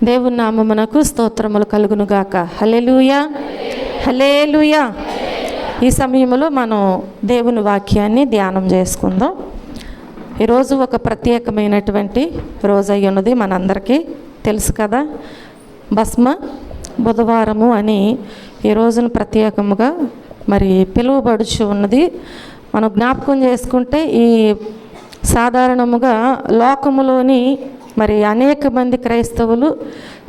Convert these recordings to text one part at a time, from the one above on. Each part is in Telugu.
దేవుని నామమునకు స్తోత్రములు కలుగునుగాక. హల్లెలూయా, హల్లెలూయా. ఈ సమయంలో మనం దేవుని వాక్యాన్ని ధ్యానం చేసుకుందాం. ఈరోజు ఒక ప్రత్యేకమైనటువంటి రోజు అయి ఉన్నది, మనందరికీ తెలుసు కదా. భస్మ బుధవారము అని ఈ రోజును ప్రత్యేకముగా మరి పిలువబడుచు ఉన్నది. మనం జ్ఞాపకం చేసుకుంటే ఈ సాధారణముగా లోకములోని మరి అనేక మంది క్రైస్తవులు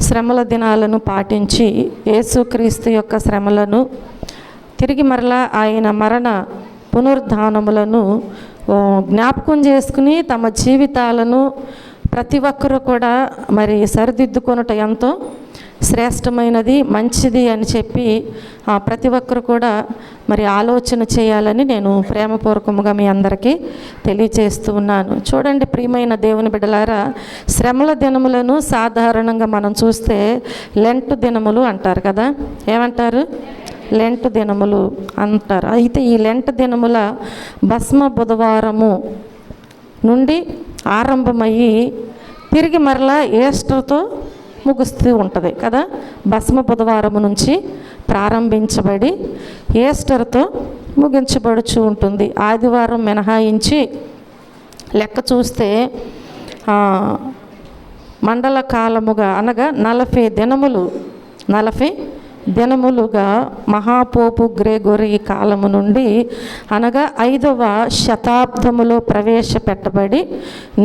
శ్రమల దినాలను పాటించి యేసుక్రీస్తు యొక్క శ్రమలను తిరిగి మరలా ఆయన మరణ పునరుద్ధానములను జ్ఞాపకం చేసుకుని తమ జీవితాలను ప్రతి ఒక్కరూ కూడా మరి సరిదిద్దుకొనుట ఎంతో శ్రేష్టమైనది, మంచిది అని చెప్పి ప్రతి ఒక్కరు కూడా మరి ఆలోచన చేయాలని నేను ప్రేమపూర్వకంగా మీ అందరికీ తెలియజేస్తూ ఉన్నాను. చూడండి ప్రియమైన దేవుని బిడ్డలారా, శ్రమల దినములను సాధారణంగా మనం చూస్తే లెంట్ దినములు అంటారు కదా. ఏమంటారు? లెంట్ దినములు అంటారు. అయితే ఈ లెంట్ దినముల భస్మ బుధవారము నుండి ఆరంభమయ్యి తిరిగి మరలా ఈస్టర్తో ముగుస్తూ ఉంటుంది కదా. భస్మ బుధవారం నుంచి ప్రారంభించబడి ఈస్టర్తో ముగించబడుచు ఉంటుంది. ఆదివారం మినహాయించి లెక్క చూస్తే మండల కాలముగా అనగా 40 దినములుగా మహాపోపు గ్రెగొరీ కాలము నుండి అనగా 5వ శతాబ్దములో ప్రవేశపెట్టబడి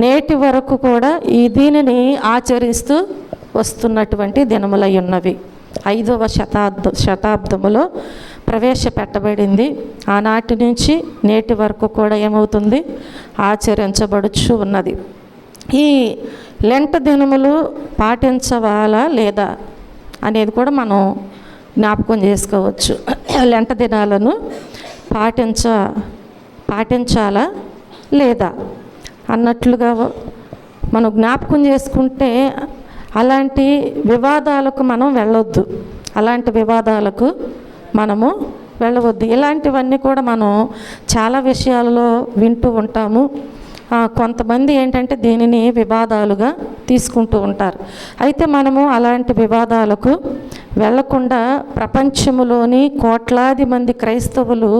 నేటి వరకు కూడా ఈ దీనిని ఆచరిస్తూ వస్తున్నటువంటి దినములై ఉన్నవి. 5వ శతాబ్దములో ప్రవేశపెట్టబడింది. ఆనాటి నుంచి నేటి వరకు కూడా ఏమవుతుంది? ఆచరించబడుచు ఉన్నది. ఈ లెంట్ దినములు పాటించవాలా లేదా అనేది కూడా మనం జ్ఞాపకం చేసుకోవచ్చు. లెంట దినాలను పాటించాలా లేదా అన్నట్లుగా మనం జ్ఞాపకం చేసుకుంటే అలాంటి వివాదాలకు మనం వెళ్ళొద్దు. అలాంటి వివాదాలకు మనము వెళ్ళవద్దు. ఇలాంటివన్నీ కూడా మనం చాలా విషయాలలో వింటూ ఉంటాము. కొంతమంది ఏంటంటే దీనిని వివాదాలుగా తీసుకుంటూ ఉంటారు. అయితే మనము అలాంటి వివాదాలకు వెళ్లకుండా ప్రపంచంలోని కోట్లాది మంది క్రైస్తవులు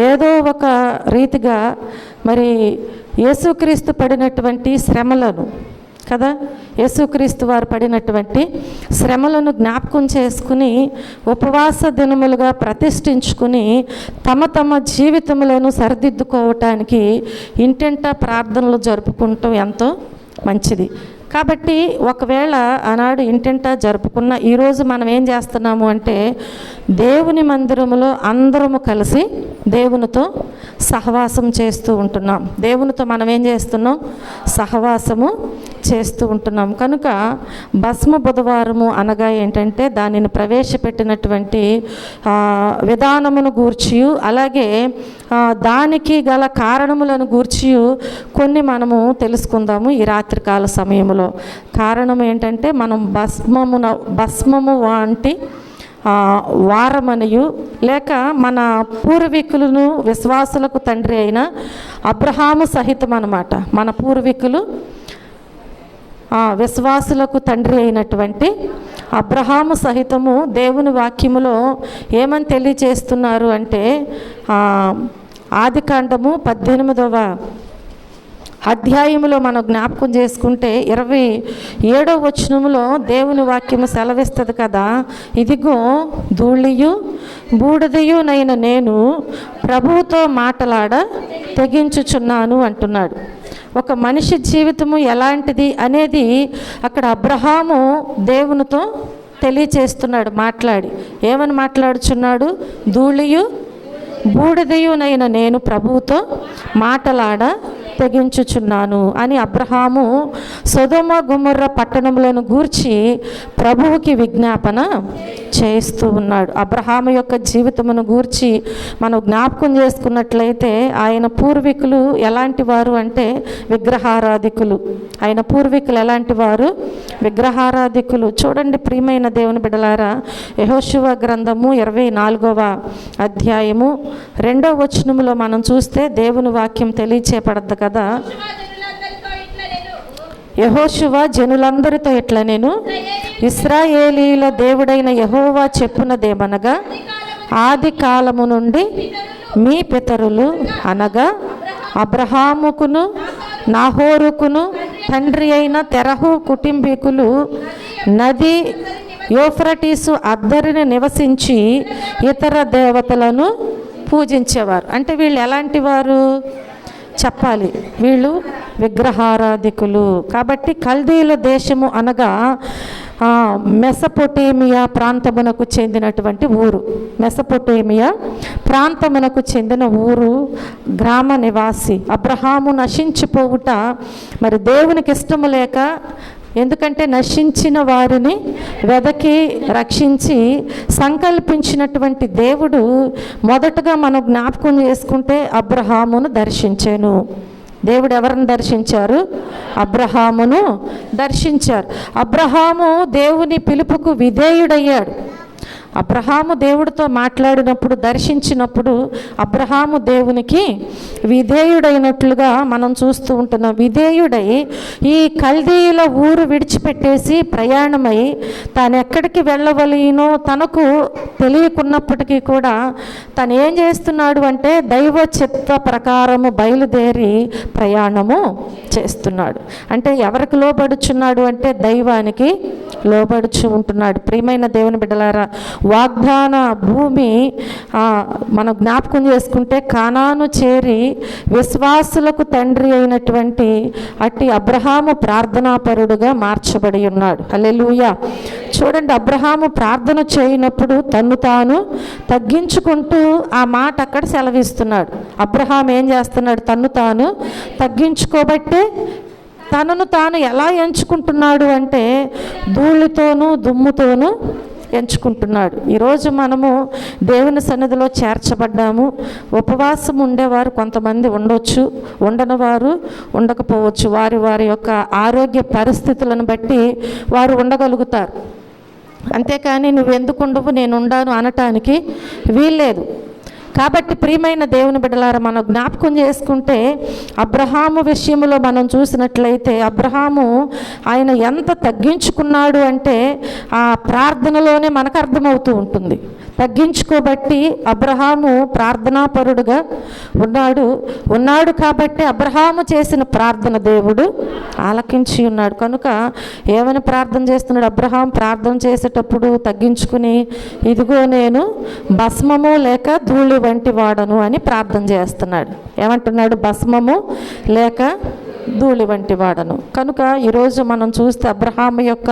ఏదో ఒక రీతిగా మరి యేసుక్రీస్తు పడినటువంటి శ్రమలను కదా, యేసుక్రీస్తు వారు పడినటువంటి శ్రమలను జ్ఞాపకం చేసుకుని ఉపవాస దినములుగా ప్రతిష్ఠించుకుని తమ జీవితములను సరిదిద్దుకోవటానికి ఇంటింటా ప్రార్థనలు జరుపుకుంటాం ఎంతో మంచిది. కాబట్టి ఒకవేళ ఆనాడు ఇంటింటా జరుపుకున్న ఈరోజు మనం ఏం చేస్తున్నాము అంటే దేవుని మందిరములో అందరము కలిసి దేవునితో సహవాసం చేస్తూ ఉంటున్నాం. దేవునితో మనం ఏం చేస్తున్నాం? సహవాసము చేస్తూ ఉంటున్నాం. కనుక భస్మ బుధవారము అనగా ఏంటంటే దానిని ప్రవేశపెట్టినటువంటి విధానమును గూర్చి అలాగే దానికి గల కారణములను గూర్చి కొన్ని మనము తెలుసుకుందాము ఈ రాత్రికాల సమయంలో. కారణం ఏంటంటే మనం భస్మము వంటి వారమనియు లేక మన పూర్వీకులను విశ్వాసులకు తండ్రి అయిన అబ్రహాము సహితం అన్నమాట. మన పూర్వీకులు విశ్వాసులకు తండ్రి అయినటువంటి అబ్రహాము సహితము దేవుని వాక్యములో ఏమని తెలియచేస్తున్నారు అంటే ఆదికాండము 18వ అధ్యాయములో మనం జ్ఞాపకం చేసుకుంటే 27వ వచనములో దేవుని వాక్యము సెలవిస్తుంది కదా. ఇదిగో ధూళియు బూడిదయునైన నేను ప్రభువుతో మాటలాడ తెగించుచున్నాను అంటున్నాడు. ఒక మనిషి జీవితము ఎలాంటిది అనేది అక్కడ అబ్రహాము దేవునితో తెలియచేస్తున్నాడు. మాట్లాడి ఏమని మాట్లాడుచున్నాడు? ధూళియు బూడిదయునైన నేను ప్రభువుతో మాటలాడ తెగించుచున్నాను అని అబ్రహాము సొదొమ గొమొర్రా పట్టణములను గూర్చి ప్రభువుకి విజ్ఞాపన చేస్తూ ఉన్నాడు. అబ్రహాము యొక్క జీవితమును గూర్చి మనం జ్ఞాపకం చేసుకున్నట్లయితే ఆయన పూర్వీకులు ఎలాంటి వారు అంటే విగ్రహారాధికులు. ఆయన పూర్వీకులు ఎలాంటి వారు? విగ్రహారాధికులు. చూడండి ప్రియమైన దేవుని బిడ్డలారా, యెహోషువ గ్రంథము 24వ అధ్యాయము 2వ వచనములో మనం చూస్తే దేవుని వాక్యం తెలియచేయబడద్దు కదా. యెహోషువ జనులందరితో ఇట్లా నేను ఇశ్రాయేలీల దేవుడైన యెహోవా చెప్పునదేమనగా, ఆది కాలము నుండి మీ పితరులు అనగా అబ్రహాముకును నాహోరుకును తండ్రి అయిన తెరహు కుటుంబీకులు నది యూఫ్రటీసు అద్దరిని నివసించి ఇతర దేవతలను పూజించేవారు. అంటే వీళ్ళు ఎలాంటి వారు చెప్పాలి? వీళ్ళు విగ్రహారాధికులు. కాబట్టి కల్దీల దేశము అనగా మెసొపొటేమియా ప్రాంతమునకు చెందినటువంటి ఊరు. మెసొపొటేమియా ప్రాంతమునకు చెందిన ఊరు, గ్రామ నివాసి. అబ్రహాము నశించిపోవుట మరి దేవునికి ఇష్టము లేక, ఎందుకంటే నశించిన వారిని వెదకి రక్షించి సంకల్పించినటువంటి దేవుడు మొదటగా మనం జ్ఞాపకం చేసుకుంటే అబ్రహామును దర్శించాను. దేవుడు ఎవరిని దర్శించారు? అబ్రహామును దర్శించారు. అబ్రహాము దేవుని పిలుపుకు విధేయుడయ్యాడు. అబ్రహాము దేవుడితో మాట్లాడినప్పుడు, దర్శించినప్పుడు అబ్రహాము దేవునికి విధేయుడైనట్లుగా మనం చూస్తూ ఉంటున్నాం. విధేయుడై ఈ కల్దీయుల ఊరు విడిచిపెట్టేసి ప్రయాణమై తాను ఎక్కడికి వెళ్ళవలనో తనకు తెలియకున్నప్పటికీ కూడా తను ఏం చేస్తున్నాడు అంటే దైవ చిత్త ప్రకారము బయలుదేరి ప్రయాణము చేస్తున్నాడు. అంటే ఎవరికి లోబడుచున్నాడు అంటే దైవానికి లోబడుచు ఉంటున్నాడు. ప్రియమైన దేవుని బిడ్డలారా, వాగ్దాన భూమి మనం జ్ఞాపకం చేసుకుంటే కానాను చేరి విశ్వాసులకు తండ్రి అయినటువంటి అట్టి అబ్రహాము ప్రార్థనాపరుడుగా మార్చబడి ఉన్నాడు. హల్లెలూయా. చూడండి, అబ్రహాము ప్రార్థన చేయనప్పుడు తన్ను తాను తగ్గించుకుంటూ ఆ మాట అక్కడ సెలవిస్తున్నాడు. అబ్రహాం ఏం చేస్తున్నాడు? తన్ను తాను తగ్గించుకోబట్టే తనను తాను ఎలా ఎంచుకుంటున్నాడు అంటే ధూళితోనూ దుమ్ముతోనూ ఎంచుకుంటున్నాడు. ఈరోజు మనము దేవుని సన్నిధిలో చేర్చబడ్డాము. ఉపవాసం ఉండేవారు కొంతమంది ఉండొచ్చు, ఉండని వారు ఉండకపోవచ్చు. వారి వారి యొక్క ఆరోగ్య పరిస్థితులను బట్టి వారు ఉండగలుగుతారు. అంతేకాని నువ్వెందుకు ఉండవు, నేను ఉండాను అనటానికి వీల్లేదు. కాబట్టి ప్రియమైన దేవుని బిడ్డలారా, మనం జ్ఞాపకం చేసుకుంటే అబ్రహాము విషయంలో మనం చూసినట్లయితే అబ్రహాము ఆయన ఎంత తగ్గించుకున్నాడు అంటే ఆ ప్రార్థనలోనే మనకు అర్థమవుతూ ఉంటుంది. తగ్గించుకోబట్టి అబ్రహాము ప్రార్థనాపరుడుగా ఉన్నాడు కాబట్టి అబ్రహాము చేసిన ప్రార్థన దేవుడు ఆలకించి ఉన్నాడు. కనుక ఏమని ప్రార్థన చేస్తున్నాడు? అబ్రహాం ప్రార్థన చేసేటప్పుడు తగ్గించుకుని, ఇదిగో నేను భస్మము లేక ధూళి వంటి వాడను అని ప్రార్థన చేస్తున్నాడు. ఏమంటున్నాడు? భస్మము లేక ధూళి వంటి వాడను. కనుక ఈరోజు మనం చూస్తే అబ్రహాము యొక్క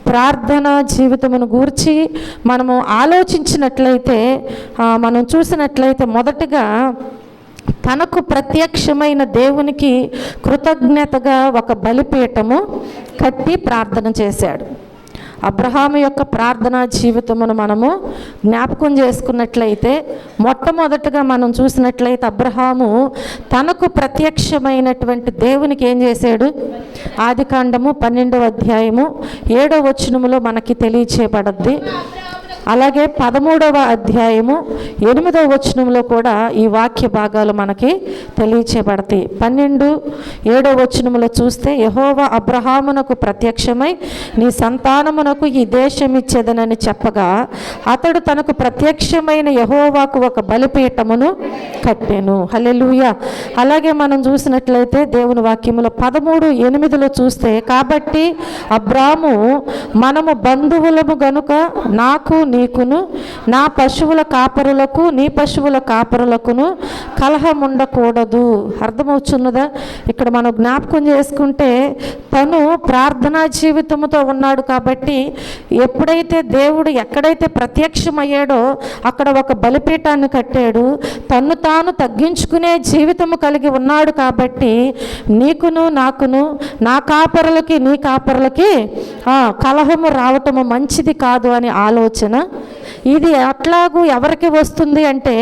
ప్రార్థన జీవితమును గూర్చి మనము ఆలోచించినట్లయితే, మనం చూసినట్లయితే మొదటగా తనకు ప్రత్యక్షమైన దేవునికి కృతజ్ఞతగా ఒక బలిపీఠము కట్టి ప్రార్థన చేశాడు. అబ్రహాము యొక్క ప్రార్థనా జీవితమును మనము జ్ఞాపకం చేసుకున్నట్లయితే మొట్టమొదటగా మనం చూసినట్లయితే అబ్రహాము తనకు ప్రత్యక్షమైనటువంటి దేవునికి ఏం చేశాడు? ఆదికాండము 12వ అధ్యాయము 7వ వచనములో మనకి తెలియచేయబడద్ది. అలాగే 13వ అధ్యాయము 8వ వచనంలో కూడా ఈ వాక్య భాగాలు మనకి తెలియచేయబడతాయి. 12:7 వచనములో చూస్తే, యెహోవా అబ్రహామునకు ప్రత్యక్షమై నీ సంతానమునకు ఈ దేశం ఇచ్చేదనని చెప్పగా అతడు తనకు ప్రత్యక్షమైన యెహోవాకు ఒక బలిపీఠమును కట్టెను. హల్లెలూయా. అలాగే మనం చూసినట్లయితే దేవుని వాక్యములో 13:8 చూస్తే, కాబట్టి అబ్రాము మనము బంధువులము గనుక నాకు నీకును నా పశువుల కాపరులకు నీ పశువుల కాపరులకును కలహం ఉండకూడదు. అర్థమవుతున్నదా? ఇక్కడ మనం జ్ఞాపకం చేసుకుంటే తను ప్రార్థనా జీవితంతో ఉన్నాడు కాబట్టి ఎప్పుడైతే దేవుడు ఎక్కడైతే ప్రత్యక్షమయ్యాడో అక్కడ ఒక బలిపీఠాన్ని కట్టాడు. తన్ను తాను తగ్గించుకునే జీవితము కలిగి ఉన్నాడు కాబట్టి నీకును నాకును, నా కాపరులకి నీ కాపరులకి కలహము రావటము మంచిది కాదు అని ఆలోచన. ఇది అట్లాగూ ఎవరికి వస్తుంది అంటే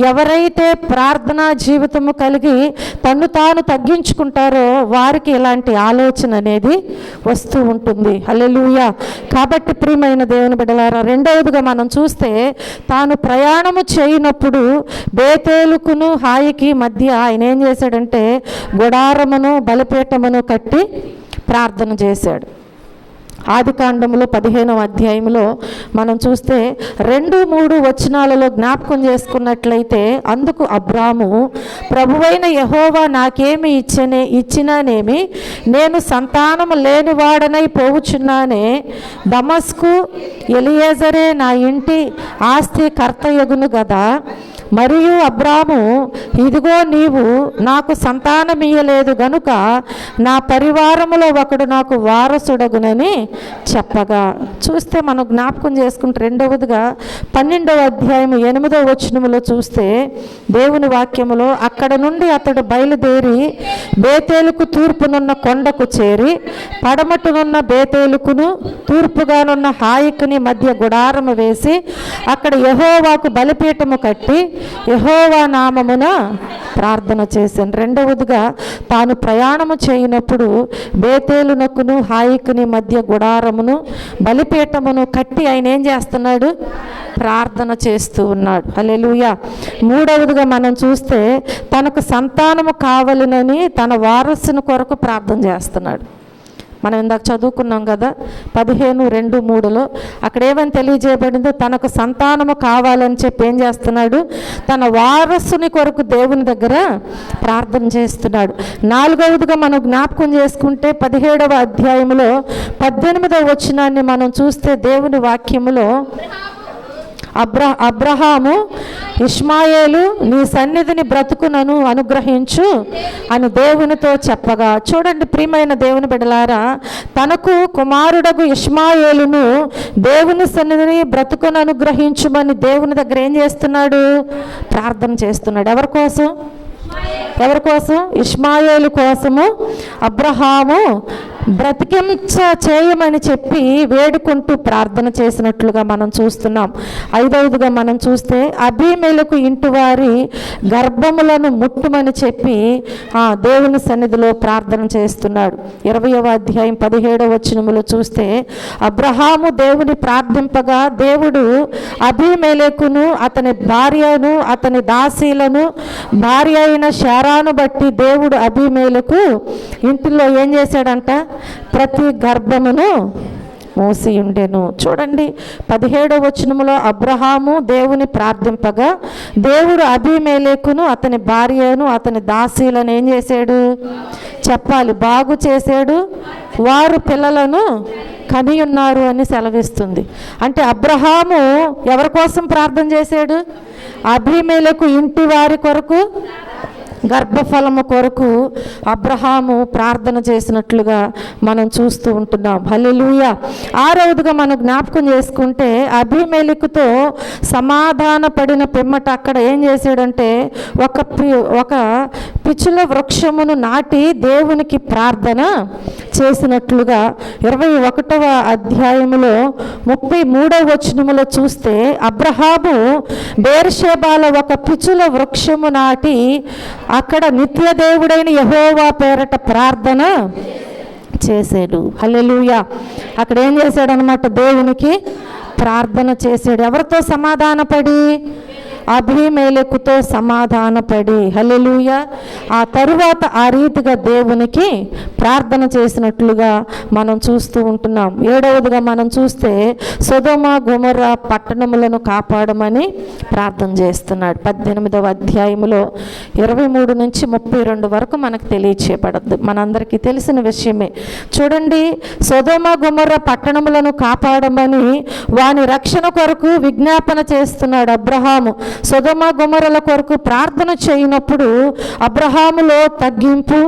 ఎవరైతే ప్రార్థనా జీవితము కలిగి తను తాను తగ్గించుకుంటారో వారికి ఇలాంటి ఆలోచన అనేది వస్తూ ఉంటుంది. హల్లెలూయా. కాబట్టి ప్రియమైన దేవుని బిడ్డలారా, రెండవదిగా మనం చూస్తే తాను ప్రయాణము చేయనప్పుడు బేతేలుకును హాయికి మధ్య ఆయన ఏం చేశాడంటే గుడారమును బలిపీఠమును కట్టి ప్రార్థన చేశాడు. ఆదికాండములో 15వ అధ్యాయంలో మనం చూస్తే 2-3 వచనాలలో జ్ఞాపకం చేసుకున్నట్లయితే, అందుకు అబ్రాము, ప్రభువైన యెహోవా నాకేమి ఇచ్చినానేమి, నేను సంతానము లేనివాడనై పోవుచున్నానే, దమస్కు ఎలియేజరే నా ఇంటి ఆస్తి కర్తయగును గదా. మరియు అబ్రాము, ఇదిగో నీవు నాకు సంతానమియ్యలేదు గనుక నా పరివారములో ఒకడు నాకు వారసుడగునని చెప్పగా. చూస్తే మనం జ్ఞాపకం చేసుకుంటే రెండవదిగా 12వ అధ్యాయం 8వ వచనములో చూస్తే దేవుని వాక్యములో, అక్కడ నుండి అతడు బయలుదేరి బేతేలుకు తూర్పునున్న కొండకు చేరి, పడమటునున్న బేతేలుకును తూర్పుగానున్న హాయికుని మధ్య గుడారము వేసి అక్కడ యెహోవాకు బలిపీఠము కట్టి యెహోవా నామమున ప్రార్థన చేశాను. రెండవదిగా తాను ప్రయాణము చేయనప్పుడు బేతేలునకును హాయికుని మధ్య గుడారమును బలిపీఠమును కట్టి ఆయన ఏం చేస్తున్నాడు? ప్రార్థన చేస్తూ ఉన్నాడు. హల్లెలూయా. మూడవదిగా మనం చూస్తే తనకు సంతానము కావాలనని తన వారసుని కొరకు ప్రార్థన చేస్తున్నాడు. మనం ఇందాక చదువుకున్నాం కదా 15:2-3లో అక్కడ ఏమని తెలియజేయబడిందో, తనకు సంతానము కావాలని చెప్పి ఏం చేస్తున్నాడు? తన వారసుని కొరకు దేవుని దగ్గర ప్రార్థన చేస్తున్నాడు. నాలుగవదిగా మనం జ్ఞాపకం చేసుకుంటే 17వ అధ్యాయంలో 18వ వచనాన్ని మనం చూస్తే దేవుని వాక్యములో, అబ్రహాము ఇష్మాయేలు నీ సన్నిధిని బ్రతుకునను అనుగ్రహించు అని దేవునితో చెప్పగా. చూడండి ప్రియమైన దేవుని బిడ్డలారా, తనకు కుమారుడగు ఇష్మాయేలును దేవుని సన్నిధిని బ్రతుకును అనుగ్రహించుమని దేవుని దగ్గర ఏం చేస్తున్నాడు? ప్రార్థన చేస్తున్నాడు. ఎవరి కోసం? ఇష్మాయేలు కోసము అబ్రహాము బ్రతికించ చేయమని చెప్పి వేడుకుంటూ ప్రార్థన చేసినట్లుగా మనం చూస్తున్నాం. ఐదవదిగా మనం చూస్తే అబీమెలెకు ఇంటి వారి గర్భములను ముట్టుమని చెప్పి దేవుని సన్నిధిలో ప్రార్థన చేస్తున్నాడు. 20వ అధ్యాయం 17వ వచనములో చూస్తే, అబ్రహాము దేవుని ప్రార్థింపగా దేవుడు అబీమెలెకును అతని భార్యను అతని దాసీలను భార్య అయిన శారాను బట్టి దేవుడు అబీమెలెకు ఇంటిలో ఏం చేశాడంట? ప్రతి గర్భమును మోసి ఉండెను. చూడండి 17వ వచనములో అబ్రహాము దేవుని ప్రార్థింపగా దేవుడు అబీమెలెకును అతని భార్యను అతని దాసీలను ఏం చేశాడు? చెప్పాలి, బాగు చేశాడు. వారు పిల్లలను కని ఉన్నారు అని సెలవిస్తుంది. అంటే అబ్రహాము ఎవరి కోసం ప్రార్థన చేశాడు? అబీమెలెకు ఇంటి వారి కొరకు, గర్భఫలము కొరకు అబ్రహాము ప్రార్థన చేసినట్లుగా మనం చూస్తూ ఉంటున్నాం. హల్లెలూయా. ఆరవదిగా మనం జ్ఞాపకం చేసుకుంటే అబీమెలెకుతో సమాధాన పడిన పిమ్మట అక్కడ ఏం చేశాడంటే ఒక పిచ్చుల వృక్షమును నాటి దేవునికి ప్రార్థన చేసినట్లుగా 21వ అధ్యాయములో 33వ వచనములో చూస్తే, అబ్రహాము బేర్షెబాలో ఒక పిచ్చుల వృక్షము నాటి అక్కడ నిత్య దేవుడైన యెహోవా పేరట ప్రార్థన చేశాడు. హల్లెలూయా. అక్కడ ఏం చేశాడనమాట? దేవునికి ప్రార్థన చేశాడు. ఎవరితో సమాధానపడి? అబీమెలెకుతో సమాధానపడి. హల్లెలూయా. ఆ తరువాత ఆ రీతిగా దేవునికి ప్రార్థన చేసినట్లుగా మనం చూస్తూ ఉంటున్నాం. ఏడవదిగా మనం చూస్తే సొదొమ గొమొర్రా పట్టణములను కాపాడమని ప్రార్థన చేస్తున్నాడు. 18వ అధ్యాయములో 23 నుంచి 32 వరకు మనకు తెలియచేయబడద్దు, మనందరికీ తెలిసిన విషయమే. చూడండి, సొదొమ గొమొర్రా పట్టణములను కాపాడమని వాని రక్షణ కొరకు విజ్ఞాపన చేస్తున్నాడు అబ్రహాము. సొదొమ గొమొర్రాల కొరకు ప్రార్థన చేయనప్పుడు అబ్రహాములో తగ్గింపు,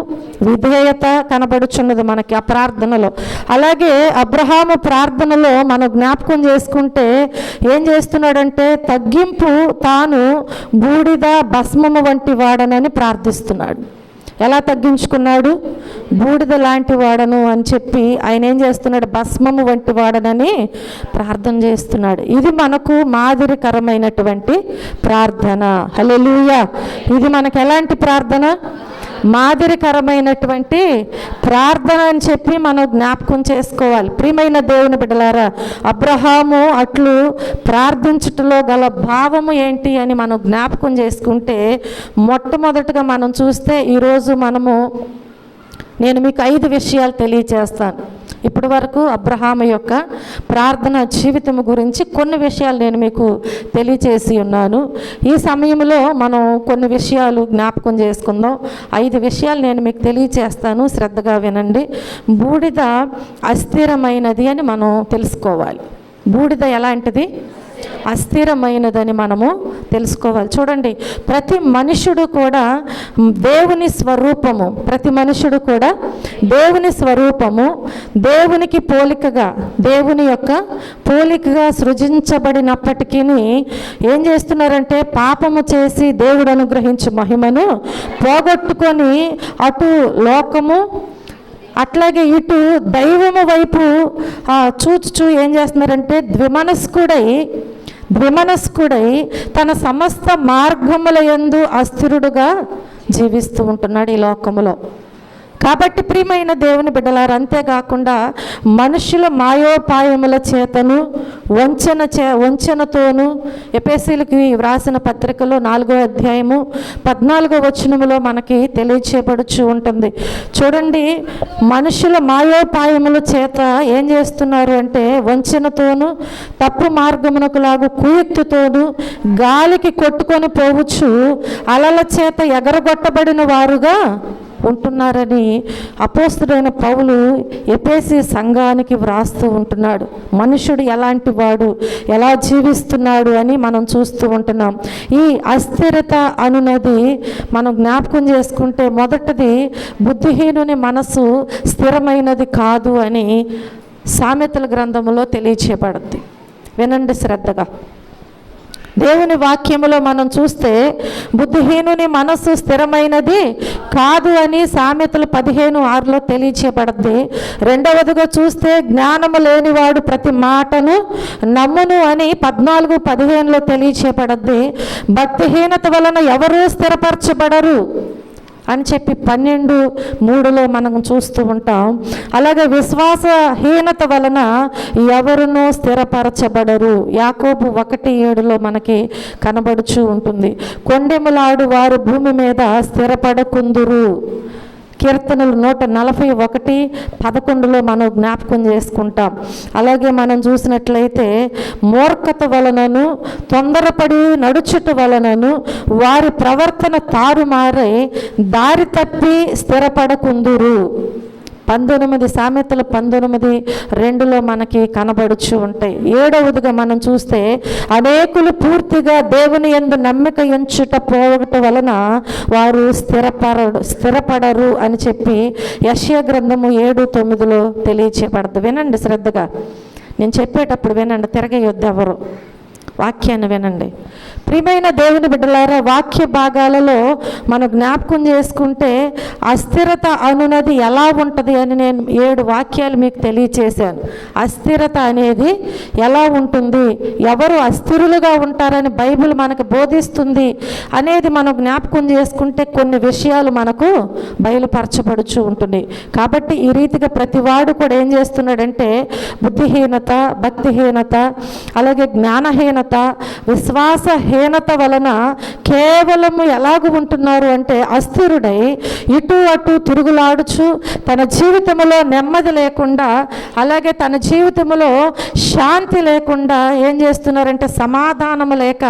విధేయత కనబడుచున్నది మనకి ఆ ప్రార్థనలో. అలాగే అబ్రహాము ప్రార్థనలో మనం జ్ఞాపకం చేసుకుంటే ఏం చేస్తున్నాడంటే తగ్గింపు, తాను బూడిద భస్మము వంటి వాడనని ప్రార్థిస్తున్నాడు. ఎలా తగ్గించుకున్నాడు? బూడిద లాంటి వాడను అని చెప్పి ఆయన ఏం చేస్తున్నాడు? భస్మము వంటి వాడనని ప్రార్థన చేస్తున్నాడు. ఇది మనకు మాదిరికరమైనటువంటి ప్రార్థన. హల్లెలూయా. ఇది మనకు ఎలాంటి ప్రార్థన? మాదిరికరమైనటువంటి ప్రార్థన అని చెప్పి మనం జ్ఞాపకం చేసుకోవాలి. ప్రియమైన దేవుని బిడ్డలారా, అబ్రహాము అట్లు ప్రార్థించుటలో గల భావము ఏంటి అని మనం జ్ఞాపకం చేసుకుంటే, మొట్టమొదటిగా మనం చూస్తే ఈరోజు నేను మీకు 5 విషయాలు తెలియచేస్తాను. ఇప్పటి వరకు అబ్రహాము యొక్క ప్రార్థన జీవితం గురించి కొన్ని విషయాలు నేను మీకు తెలియచేసి ఉన్నాను. ఈ సమయంలో మనం కొన్ని విషయాలు జ్ఞాపకం చేసుకుందాం. 5 విషయాలు నేను మీకు తెలియచేస్తాను, శ్రద్ధగా వినండి. బూడిద అస్థిరమైనది అని మనం తెలుసుకోవాలి. బూడిద ఎలాంటిది? అస్థిరమైనదని మనము తెలుసుకోవాలి. చూడండి, ప్రతి మనుషుడు కూడా దేవుని స్వరూపము, ప్రతి మనుషుడు కూడా దేవుని స్వరూపము, దేవునికి పోలికగా, దేవుని యొక్క పోలికగా సృజించబడినప్పటికీ ఏం చేస్తున్నారంటే పాపము చేసి దేవుడు అనుగ్రహించు మహిమను పోగొట్టుకొని అటు లోకము అట్లాగే ఇటు దైవము వైపు చూచు ఏం చేస్తున్నారంటే ద్విమనస్కుడై తన సమస్త మార్గముల యందు అస్థిరుడుగా జీవిస్తూ ఉంటున్నాడు ఈ లోకములో. కాబట్టి ప్రియమైన దేవుని బిడ్డలారు, అంతేకాకుండా మనుషుల మాయోపాయముల చేతను వంచనతోనూ ఎఫెసీయులకు వ్రాసిన పత్రికలో 4వ అధ్యాయము 14వ వచనములో మనకి తెలియచేయబడుచు ఉంటుంది. చూడండి, మనుషుల మాయోపాయముల చేత ఏం చేస్తున్నారు అంటే వంచనతోనూ తప్పు మార్గమునకు లాగు కుయుక్తితోనూ గాలికి కొట్టుకొని పోవచ్చు అలల చేత ఎగరగొట్టబడిన వారుగా ఉంటున్నారని అపోస్తలుడైన పౌలు ఎఫెసీ సంఘానికి వ్రాస్తూ ఉంటున్నాడు. మనుషుడు ఎలాంటి వాడు, ఎలా జీవిస్తున్నాడు అని మనం చూస్తూ ఉంటున్నాం. ఈ అస్థిరత అనున్నది మనం జ్ఞాపకం చేసుకుంటే మొదటిది బుద్ధిహీనుని మనసు స్థిరమైనది కాదు అని సామెతల గ్రంథములో తెలియచేయబడుద్ది. వినండి శ్రద్ధగా. దేవుని వాక్యములో మనం చూస్తే బుద్ధిహీనుని మనస్సు స్థిరమైనది కాదు అని సామెతలు 15:6లో తెలియచేయబడుద్ది. రెండవదిగా చూస్తే జ్ఞానము లేనివాడు ప్రతి మాటను నమ్మును అని 14:15లో తెలియచేయబడుద్ది. భక్తిహీనత వలన ఎవరూ స్థిరపరచబడరు అని చెప్పి 12:3లో మనం చూస్తూ ఉంటాం. అలాగే విశ్వాసహీనత వలన ఎవరునూ స్థిరపరచబడరు. యాకోబు 1:7లో మనకి కనబడుచూ ఉంటుంది. కొండెములాడు వారు భూమి మీద స్థిరపడకుందురు. కీర్తనలు 141:11లో మనం జ్ఞాపకం చేసుకుంటాం. అలాగే మనం చూసినట్లయితే మూర్ఖత వలనను తొందరపడి నడుచుట వలనను వారి ప్రవర్తన తారుమారై దారి తప్పి స్థిరపడకుందురు. 19 సామెతలు 19:2లో మనకి కనబడుచు ఉంటాయి. 7వదిగా మనం చూస్తే అనేకులు పూర్తిగా దేవుని యందు నమ్మిక ఉంచుట పోవటం వలన వారు స్థిరపడరు అని చెప్పి యెషయా గ్రంథము 7:9లో తెలియచేయబడదు. వినండి శ్రద్ధగా, నేను చెప్పేటప్పుడు వినండి, తిరగేయొద్దు ఎవరు, వాక్యాన్ని వినండి. ప్రియమైన దేవుని బిడ్డలారా, వాక్య భాగాలలో మనం జ్ఞాపకం చేసుకుంటే అస్థిరత అనున్నది ఎలా ఉంటుంది అని నేను 7 వాక్యాలు మీకు తెలియచేశాను. అస్థిరత అనేది ఎలా ఉంటుంది, ఎవరు అస్థిరులుగా ఉంటారని బైబిల్ మనకు బోధిస్తుంది అనేది మనం జ్ఞాపకం చేసుకుంటే కొన్ని విషయాలు మనకు బయలుపరచబడుచు ఉంటుంది. కాబట్టి ఈ రీతిగా ప్రతివాడు కూడా ఏం చేస్తున్నాడంటే బుద్ధిహీనత, భక్తిహీనత, అలాగే జ్ఞానహీనత, విశ్వాసహీనత వలన కేవలము ఎలాగూ ఉంటున్నారు అంటే అస్థిరుడై ఇటు అటు తిరుగులాడుచు తన జీవితంలో నెమ్మది లేకుండా, అలాగే తన జీవితంలో శాంతి లేకుండా ఏం చేస్తున్నారంటే సమాధానము లేక,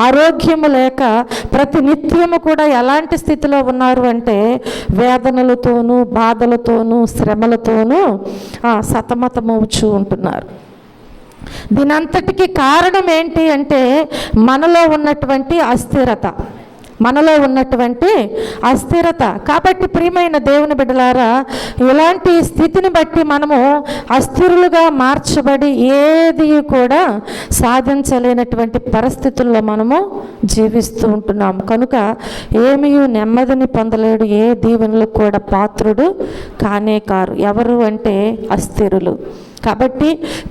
ఆరోగ్యము లేక ప్రతి నిత్యము కూడా ఎలాంటి స్థితిలో ఉన్నారు అంటే వేదనలతోనూ బాధలతోనూ శ్రమలతోనూ సతమతమవుచూ ఉంటున్నారు. దీనంతటికి కారణం ఏంటి అంటే మనలో ఉన్నటువంటి అస్థిరత. కాబట్టి ప్రియమైన దేవుని బిడ్డలారా, ఇలాంటి స్థితిని బట్టి మనము అస్థిరులుగా మార్చబడి ఏది కూడా సాధించలేనటువంటి పరిస్థితుల్లో మనము జీవిస్తూ ఉంటున్నాం. కనుక ఏమీ నెమ్మదిని పొందలేడు, ఏ దీవెనలకు కూడా పాత్రుడు కానే కారు. ఎవరు అంటే అస్థిరులు. కాబట్టి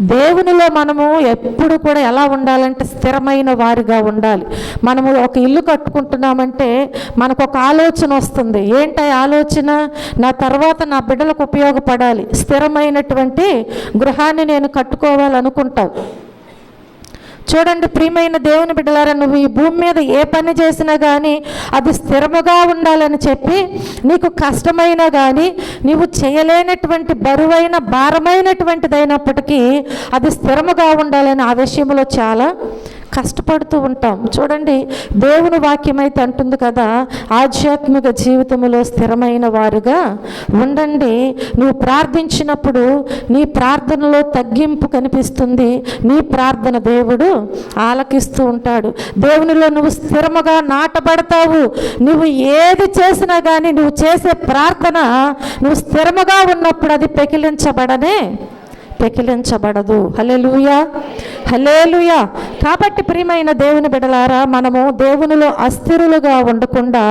దేవునిలో మనము ఎప్పుడు కూడా ఎలా ఉండాలంటే స్థిరమైన వారిగా ఉండాలి. మనము ఒక ఇల్లు కట్టుకుంటున్నామంటే మనకు ఒక ఆలోచన వస్తుంది. ఏంటి ఆలోచన? నా తర్వాత నా బిడ్డలకు ఉపయోగపడాలి, స్థిరమైనటువంటి గృహాన్ని నేను కట్టుకోవాలనుకుంటావు. చూడండి ప్రియమైన దేవుని బిడ్డలారా, నువ్వు ఈ భూమి మీద ఏ పని చేసినా కానీ అది స్థిరముగా ఉండాలని చెప్పి నీకు కష్టమైనా కానీ నీవు చేయలేనటువంటి బరువైన భారమైనటువంటిది అయినప్పటికీ అది స్థిరముగా ఉండాలని ఆ విషయంలో చాలా కష్టపడుతూ ఉంటాం. చూడండి దేవుని వాక్యం అయితే అంటుంది కదా, ఆధ్యాత్మిక జీవితంలో స్థిరమైన వారుగా ఉండండి. నువ్వు ప్రార్థించినప్పుడు నీ ప్రార్థనలో తగ్గింపు కనిపిస్తుంది, నీ ప్రార్థన దేవుడు ఆలకిస్తూ ఉంటాడు. దేవునిలో నువ్వు స్థిరముగా నాటబడతావు. నువ్వు ఏది చేసినా కానీ నువ్వు చేసే ప్రార్థన నువ్వు స్థిరముగా ఉన్నప్పుడు అది పెకిలించబడదు. హల్లెలూయా, హల్లెలూయా. కాబట్టి ప్రియమైన దేవుని బిడ్డలారా, మనము దేవునిలో అస్థిరులుగా ఉండకుండా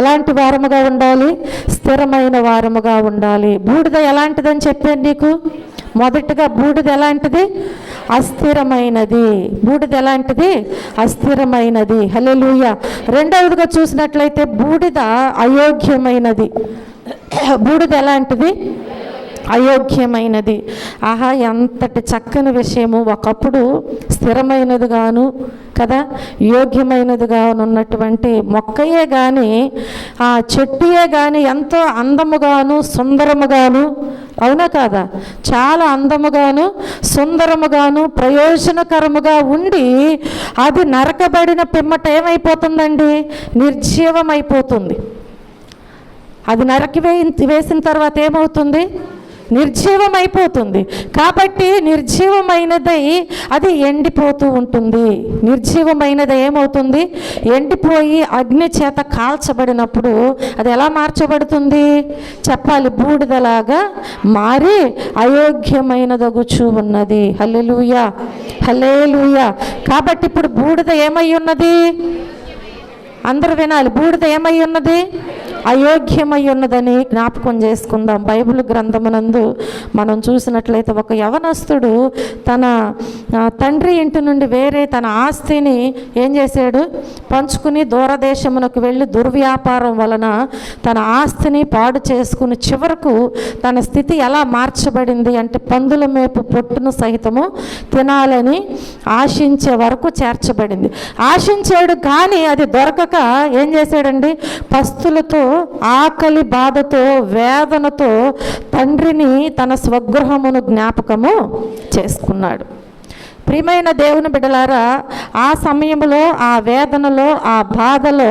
ఎలాంటి వారముగా ఉండాలి? స్థిరమైన వారముగా ఉండాలి. బూడిద ఎలాంటిదని చెప్పాను నీకు. మొదటిగా బూడిద ఎలాంటిది? అస్థిరమైనది. బూడిద ఎలాంటిది? అస్థిరమైనది. హల్లెలూయా. రెండవదిగా చూసినట్లయితే బూడిద అయోగ్యమైనది. బూడిద ఎలాంటిది? అయోగ్యమైనది. ఆహా, ఎంతటి చక్కని విషయము. ఒకప్పుడు స్థిరమైనదిగాను కదా, యోగ్యమైనదిగా ఉన్నటువంటి మొక్కయే కానీ ఆ చెట్టుయే కానీ ఎంతో అందముగాను సుందరముగాను, అవునా కాదా, చాలా అందముగాను సుందరముగాను ప్రయోజనకరముగా ఉండి అది నరకబడిన పిమ్మట ఏమైపోతుందండి? నిర్జీవమైపోతుంది. అది వేసిన తర్వాత ఏమవుతుంది? నిర్జీవమైపోతుంది. కాబట్టి నిర్జీవమైనదై అది ఎండిపోతూ ఉంటుంది. నిర్జీవమైనది ఏమవుతుంది? ఎండిపోయి అగ్ని చేత కాల్చబడినప్పుడు అది ఎలా మార్చబడుతుంది చెప్పాలి? బూడిదలాగా మారి అయోగ్యమైనదగుచూ ఉన్నది. హల్లెలూయా, హల్లెలూయా. కాబట్టి ఇప్పుడు బూడిద ఏమై ఉన్నది? అందరూ వినాలి. బూడిద ఏమై ఉన్నది? అయోగ్యమై ఉన్నదని జ్ఞాపకం చేసుకుందాం. బైబిల్ గ్రంథమునందు మనం చూసినట్లయితే ఒక యవనస్తుడు తన తండ్రి ఇంటి నుండి వేరే తన ఆస్తిని ఏం చేశాడు? పంచుకుని దూరదేశమునకు వెళ్ళి దుర్వ్యాపారం వలన తన ఆస్తిని పాడు చేసుకుని చివరకు తన స్థితి ఎలా మార్చబడింది అంటే పందుల మేపు పొట్టును సహితము తినాలని ఆశించే వరకు చేర్చబడింది. ఆశించాడు కానీ అది దొరకక ఏం చేశాడండి? పస్తులతో, ఆకలి బాధతో, వేదనతో తండ్రిని తన స్వగృహమును జ్ఞాపకము చేసుకున్నాడు. ప్రియమైన దేవుని బిడ్డలారా, ఆ సమయంలో, ఆ వేదనలో, ఆ బాధలో,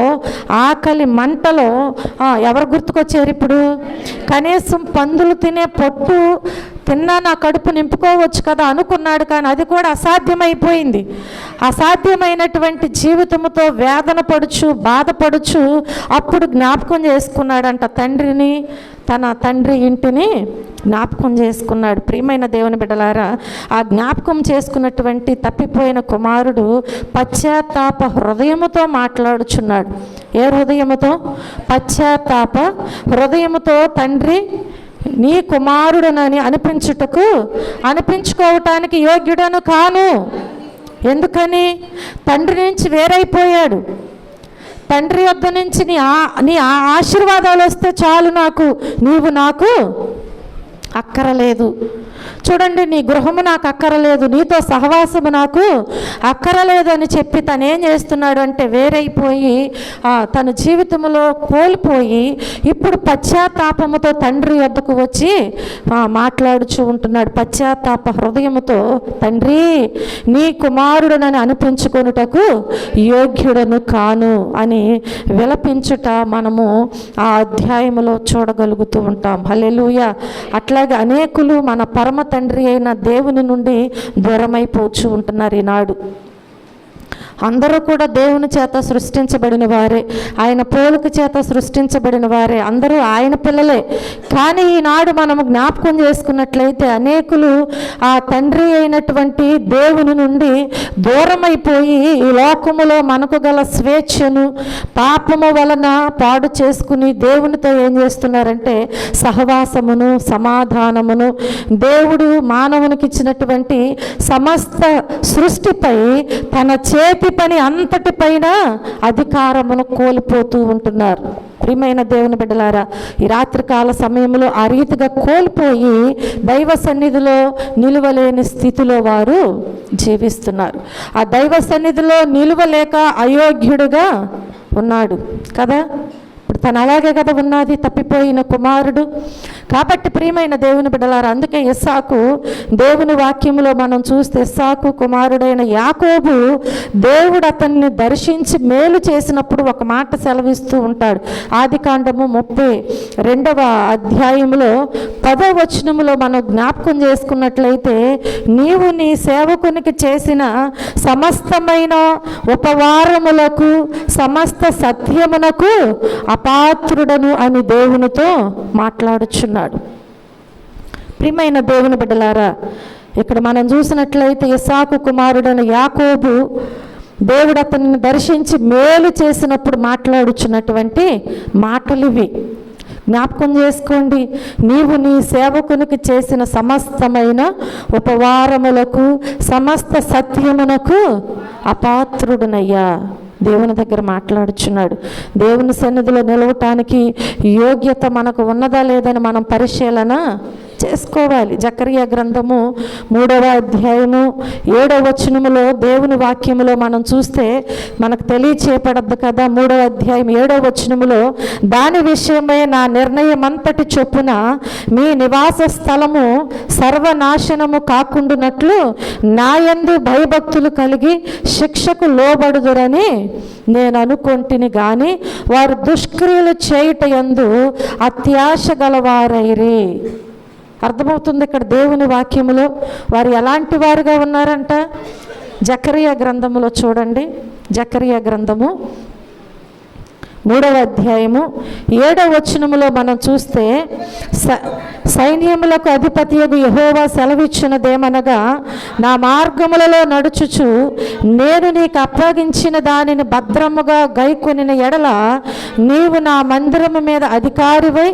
ఆకలి మంటలో ఎవరు గుర్తుకొచ్చారు ఇప్పుడు? కనీసం పందులు తినే పొట్టు తిన్నా నా కడుపు నింపుకోవచ్చు కదా అనుకున్నాడు. కానీ అది కూడా అసాధ్యమైపోయింది. అసాధ్యమైనటువంటి జీవితంతో వేదన పడుచు, బాధపడుచు అప్పుడు జ్ఞాపకం చేసుకున్నాడంట తండ్రిని, తన తండ్రి ఇంటిని జ్ఞాపకం చేసుకున్నాడు. ప్రియమైన దేవుని బిడ్డలారా, ఆ జ్ఞాపకం చేసుకున్నటువంటి తప్పిపోయిన కుమారుడు పశ్చాత్తాప హృదయముతో మాట్లాడుచున్నాడు. ఏ హృదయముతో? పశ్చాత్తాప హృదయముతో తండ్రి నీ కుమారుడనని అనిపించుకోవటానికి యోగ్యుడను కాను. ఎందుకని? తండ్రి నుంచి వేరైపోయాడు. తండ్రి వద్ద నుంచి నీ ఆశీర్వాదాలు వస్తే చాలు, నీవు నాకు అక్కరలేదు. చూడండి, నీ గృహము నాకు అక్కరలేదు, నీతో సహవాసము నాకు అక్కరలేదు అని చెప్పి తను ఏం చేస్తున్నాడు అంటే వేరైపోయి తన జీవితంలో కోల్పోయి ఇప్పుడు పశ్చాత్తాపముతో తండ్రి వద్దకు వచ్చి మాట్లాడుచూ ఉంటున్నాడు. పశ్చాత్తాప హృదయముతో తండ్రి నీ కుమారుడనని అనిపించుకొనుటకు యోగ్యుడను కాను అని విలపించుట మనము ఆ అధ్యాయములో చూడగలుగుతూ ఉంటాం. హల్లెలూయా. అట్లాగే అనేకులు మన పరమ తండ్రి అయిన దేవుని నుండి దూరమైపోతూ ఉంటున్నారు ఈనాడు. అందరూ కూడా దేవుని చేత సృష్టించబడిన వారే, ఆయన పోలిక చేత సృష్టించబడిన వారే, అందరూ ఆయన పిల్లలే. కానీ ఈనాడు మనము జ్ఞాపకం చేసుకున్నట్లయితే అనేకులు ఆ తండ్రి అయినటువంటి దేవుని నుండి దూరమైపోయి ఈ లోకములో మనకు గల స్వేచ్ఛను పాపము వలన పాడు చేసుకుని దేవునితో ఏం చేస్తున్నారంటే సహవాసమును, సమాధానమును, దేవుడు మానవునికి ఇచ్చినటువంటి సమస్త సృష్టిపై తన చేతి పని అంతటిపైన అధికారమును కోల్పోతూ ఉంటున్నారు. ప్రియమైన దేవుని బిడ్డలారా, ఈ రాత్రికాల సమయంలో ఆ రీతిగా కోల్పోయి దైవ సన్నిధిలో నిలువలేని స్థితిలో వారు జీవిస్తున్నారు. ఆ దైవ సన్నిధిలో నిలువలేక అయోగ్యుడుగా ఉన్నాడు కదా. ఇప్పుడు తను అలాగే కదా ఉన్నది, తప్పిపోయిన కుమారుడు. కాబట్టి ప్రియమైన దేవుని బిడ్డలారా, అందుకే ఇస్సాకు దేవుని వాక్యంలో మనం చూస్తే ఇస్సాకు కుమారుడైన యాకోబు దేవుడు అతన్ని దర్శించి మేలు చేసినప్పుడు ఒక మాట సెలవిస్తూ ఉంటాడు. ఆదికాండము 32వ అధ్యాయంలో 10వ వచనములో మనం జ్ఞాపకం చేసుకున్నట్లయితే, నీవు నీ సేవకునికి చేసిన సమస్తమైన ఉపవారములకు సమస్త సత్యమునకు అపాత్రుడను అని దేవునితో మాట్లాడుచున్నాడు. ప్రియమైన దేవుని బిడ్డలారా, ఇక్కడ మనం చూసినట్లయితే ఇస్సాకు కుమారుడైన యాకోబు దేవుడు అతన్ని దర్శించి మేలు చేసినప్పుడు మాట్లాడుచున్నటువంటి మాటలు ఇవి. జ్ఞాపకం చేసుకోండి. నీవు నీ సేవకునికి చేసిన సమస్తమైన ఉపవారములకు సమస్త సత్యమునకు అపాత్రుడునయ్యా. దేవుని దగ్గర మాట్లాడుచున్నాడు. దేవుని సన్నిధిలో నిలవటానికి యోగ్యత మనకు ఉన్నదా లేదని మనం పరిశీలన చేసుకోవాలి. జకరియా గ్రంథము 3వ అధ్యాయము 7వ వచనములో దేవుని వాక్యములో మనం చూస్తే మనకు తెలియచేయబడద్దు కదా. 3వ అధ్యాయం 7వ వచనములో, దాని విషయమై నా నిర్ణయం అంతటి చొప్పున మీ నివాస స్థలము సర్వనాశనము కాకుండానట్లు నాయందు భయభక్తులు కలిగి శిక్షకు లోబడుదురని నేను అనుకొంటిని గాని వారు దుష్క్రియలు చేయుట యందు అత్యాశ గలవారైరి. అర్థమవుతుంది ఇక్కడ దేవుని వాక్యములో వారు ఎలాంటి వారుగా ఉన్నారంట. జకరియా గ్రంథములో చూడండి, జకరియా గ్రంథము 3వ అధ్యాయము 7వ వచనములో మనం చూస్తే, సైన్యములకు అధిపతియగు యెహోవా సెలవిచ్చినదేమనగా, నా మార్గములలో నడుచుచు నేను నీకు అప్పగించిన దానిని భద్రముగా గైకొనిన ఎడల నీవు నా మందిరము మీద అధికారివై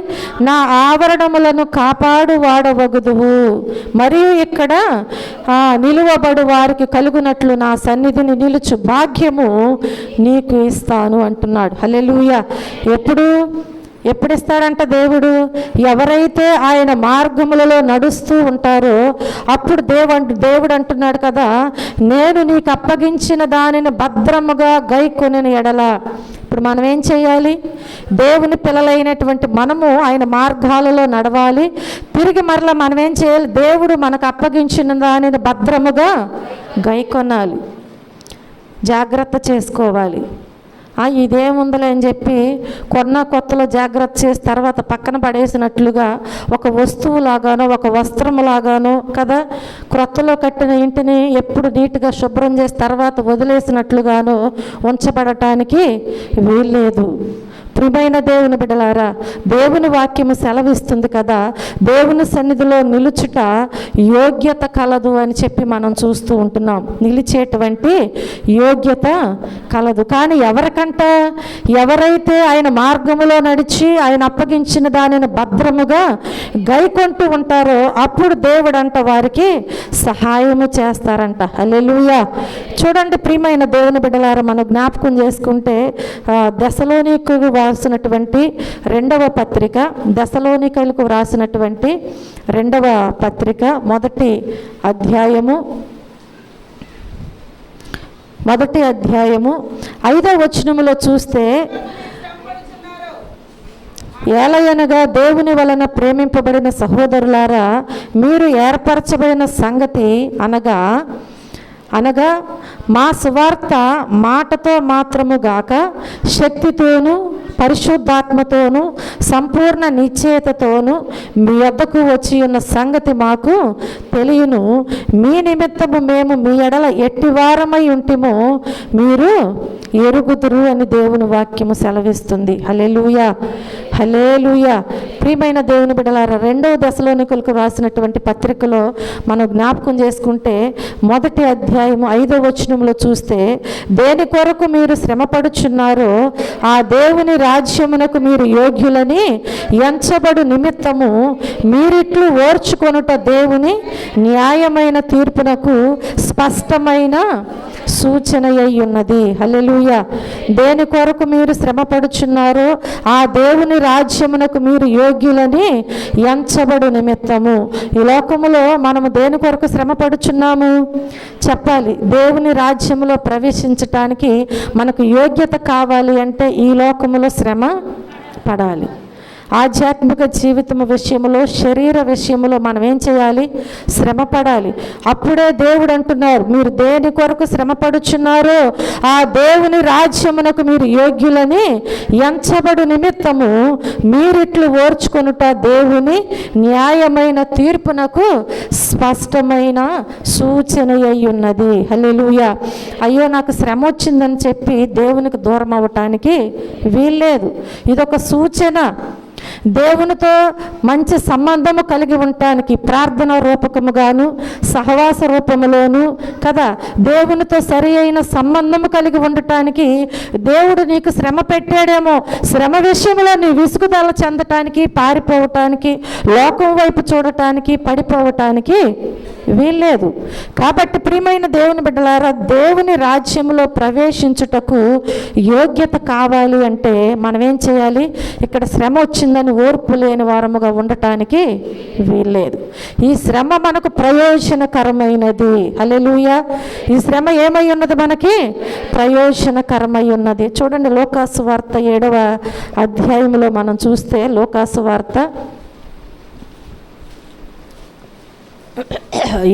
నా ఆవరణములను కాపాడు వాడవగుదువు. మరియు ఇక్కడ నిలువబడు వారికి కలుగునట్లు నా సన్నిధిని నిలుచు భాగ్యము నీకు ఇస్తాను అంటున్నాడు. హల్లెలూయా. ఎప్పుడు ఇస్తాడంట దేవుడు? ఎవరైతే ఆయన మార్గములలో నడుస్తూ ఉంటారో అప్పుడు దేవుడు అంటున్నాడు కదా, నేను నీకు అప్పగించిన దానిని భద్రముగా గైకొనిన ఎడల. ఇప్పుడు మనం ఏం చేయాలి? దేవుని పిల్లలైనటువంటి మనము ఆయన మార్గాలలో నడవాలి. తిరిగి మరలా మనం ఏం చేయాలి? దేవుడు మనకు అప్పగించిన దానిని భద్రముగా గైకొనాలి, జాగ్రత్త చేసుకోవాలి. ఇదేముందలే అని చెప్పి కొత్తలో జాగ్రత్త చేసి తర్వాత పక్కన పడేసినట్లుగా ఒక వస్తువులాగానో ఒక వస్త్రములాగానో కదా, క్రొత్తలో కట్టిన ఇంటిని ఎప్పుడు నీట్గా శుభ్రం చేసి తర్వాత వదిలేసినట్లుగానో ఉంచబడటానికి వీల్లేదు. ప్రియమైన దేవుని బిడ్డలారా, దేవుని వాక్యము సెలవిస్తుంది కదా, దేవుని సన్నిధిలో నిలుచుట యోగ్యత కలదు అని చెప్పి మనం చూస్తూ ఉంటున్నాం. నిలిచేటువంటి యోగ్యత కలదు. కానీ ఎవరికంట? ఎవరైతే ఆయన మార్గములో నడిచి ఆయన అప్పగించిన దానిని భద్రముగా గైకొంటూ ఉంటారో అప్పుడు దేవుడంట వారికి సహాయము చేస్తారంట. హల్లెలూయా. చూడండి ప్రియమైన దేవుని బిడ్డలారా, మనం జ్ఞాపకం చేసుకుంటే దెసలోనికకు రాసినటువంటి 2వ పత్రిక, దెసలోనికలకు రాసినటువంటి 2వ పత్రిక 1వ అధ్యాయము 5వ వచనములో చూస్తే, ఏలయనగా దేవుని వలన ప్రేమింపబడిన సహోదరులారా, మీరు ఏర్పరచబడిన సంగతి అనగా మా సువార్త మాటతో మాత్రము గాక శక్తితోనూ పరిశుద్ధాత్మతోనూ సంపూర్ణ నిశ్చయతతోనూ మీ వద్దకు వచ్చి ఉన్న సంగతి మాకు తెలియను. మీ నిమిత్తము మేము మీ ఎడల ఎట్టివారమై ఉంటిమో మీరు ఎరుగుదురు అని దేవుని వాక్యము సెలవిస్తుంది. హల్లెలూయా, హల్లెలూయా. ప్రియమైన దేవుని బిడ్డలారా, 2వ దెసలోనికలకు రాసినటువంటి పత్రికలో మనం జ్ఞాపకం చేసుకుంటే 1వ అధ్యాయము 5వ వచనంలో చూస్తే, దేని కొరకు మీరు శ్రమపడుచున్నారో ఆ దేవుని రాజ్యమునకు మీరు యోగ్యులని ఎంచబడు నిమిత్తము మీరిట్లు ఓర్చుకొనుట దేవుని న్యాయమైన తీర్పునకు స్పష్టమైన సూచన అయి ఉన్నది. హల్లెలూయా. దేని కొరకు మీరు శ్రమ పడుచున్నారో ఆ దేవుని రాజ్యమునకు మీరు యోగ్యులని ఎంచబడు నిమిత్తము. ఈ లోకములో మనము దేని కొరకు శ్రమ పడుచున్నాము చెప్పాలి. దేవుని రాజ్యములో ప్రవేశించటానికి మనకు యోగ్యత కావాలి అంటే ఈ లోకములో శ్రమ పడాలి. ఆధ్యాత్మిక జీవితం విషయంలో, శరీర విషయంలో మనం ఏం చేయాలి? శ్రమ పడాలి. అప్పుడే దేవుడు అంటున్నారు, మీరు దేని కొరకు శ్రమ పడుచున్నారో ఆ దేవుని రాజ్యమునకు మీరు యోగ్యులని ఎంచబడు నిమిత్తము మీరిట్లు ఓర్చుకొనుట దేవుని న్యాయమైన తీర్పునకు స్పష్టమైన సూచన అయి ఉన్నది. హల్లెలూయా. అయ్యో నాకు శ్రమ వచ్చిందని చెప్పి దేవునికి దూరం అవ్వటానికి వీల్లేదు. ఇదొక సూచన. దేవునితో మంచి సంబంధము కలిగి ఉండటానికి ప్రార్థన రూపకముగాను సహవాస రూపములోను కదా, దేవునితో సరి అయిన సంబంధము కలిగి ఉండటానికి దేవుడు నీకు శ్రమ పెట్టాడేమో. శ్రమ విషయంలో నీ విసుగుదల చెందటానికి, పారిపోవటానికి, లోకం వైపు చూడటానికి, పడిపోవటానికి వీల్లేదు. కాబట్టి ప్రియమైన దేవుని బిడ్డలారా, దేవుని రాజ్యంలో ప్రవేశించుటకు యోగ్యత కావాలి అంటే మనం ఏం చేయాలి? ఇక్కడ శ్రమ వచ్చిందని ఓర్పు లేని వారముగా ఉండటానికి వీల్లేదు. ఈ శ్రమ మనకు ప్రయోజనకరమైనది. హల్లెలూయా. ఈ శ్రమ ఏమై ఉన్నది? మనకి ప్రయోజనకరమై ఉన్నది. చూడండి, లోకాసు వార్త 7వ అధ్యాయంలో మనం చూస్తే, లోకాసు వార్త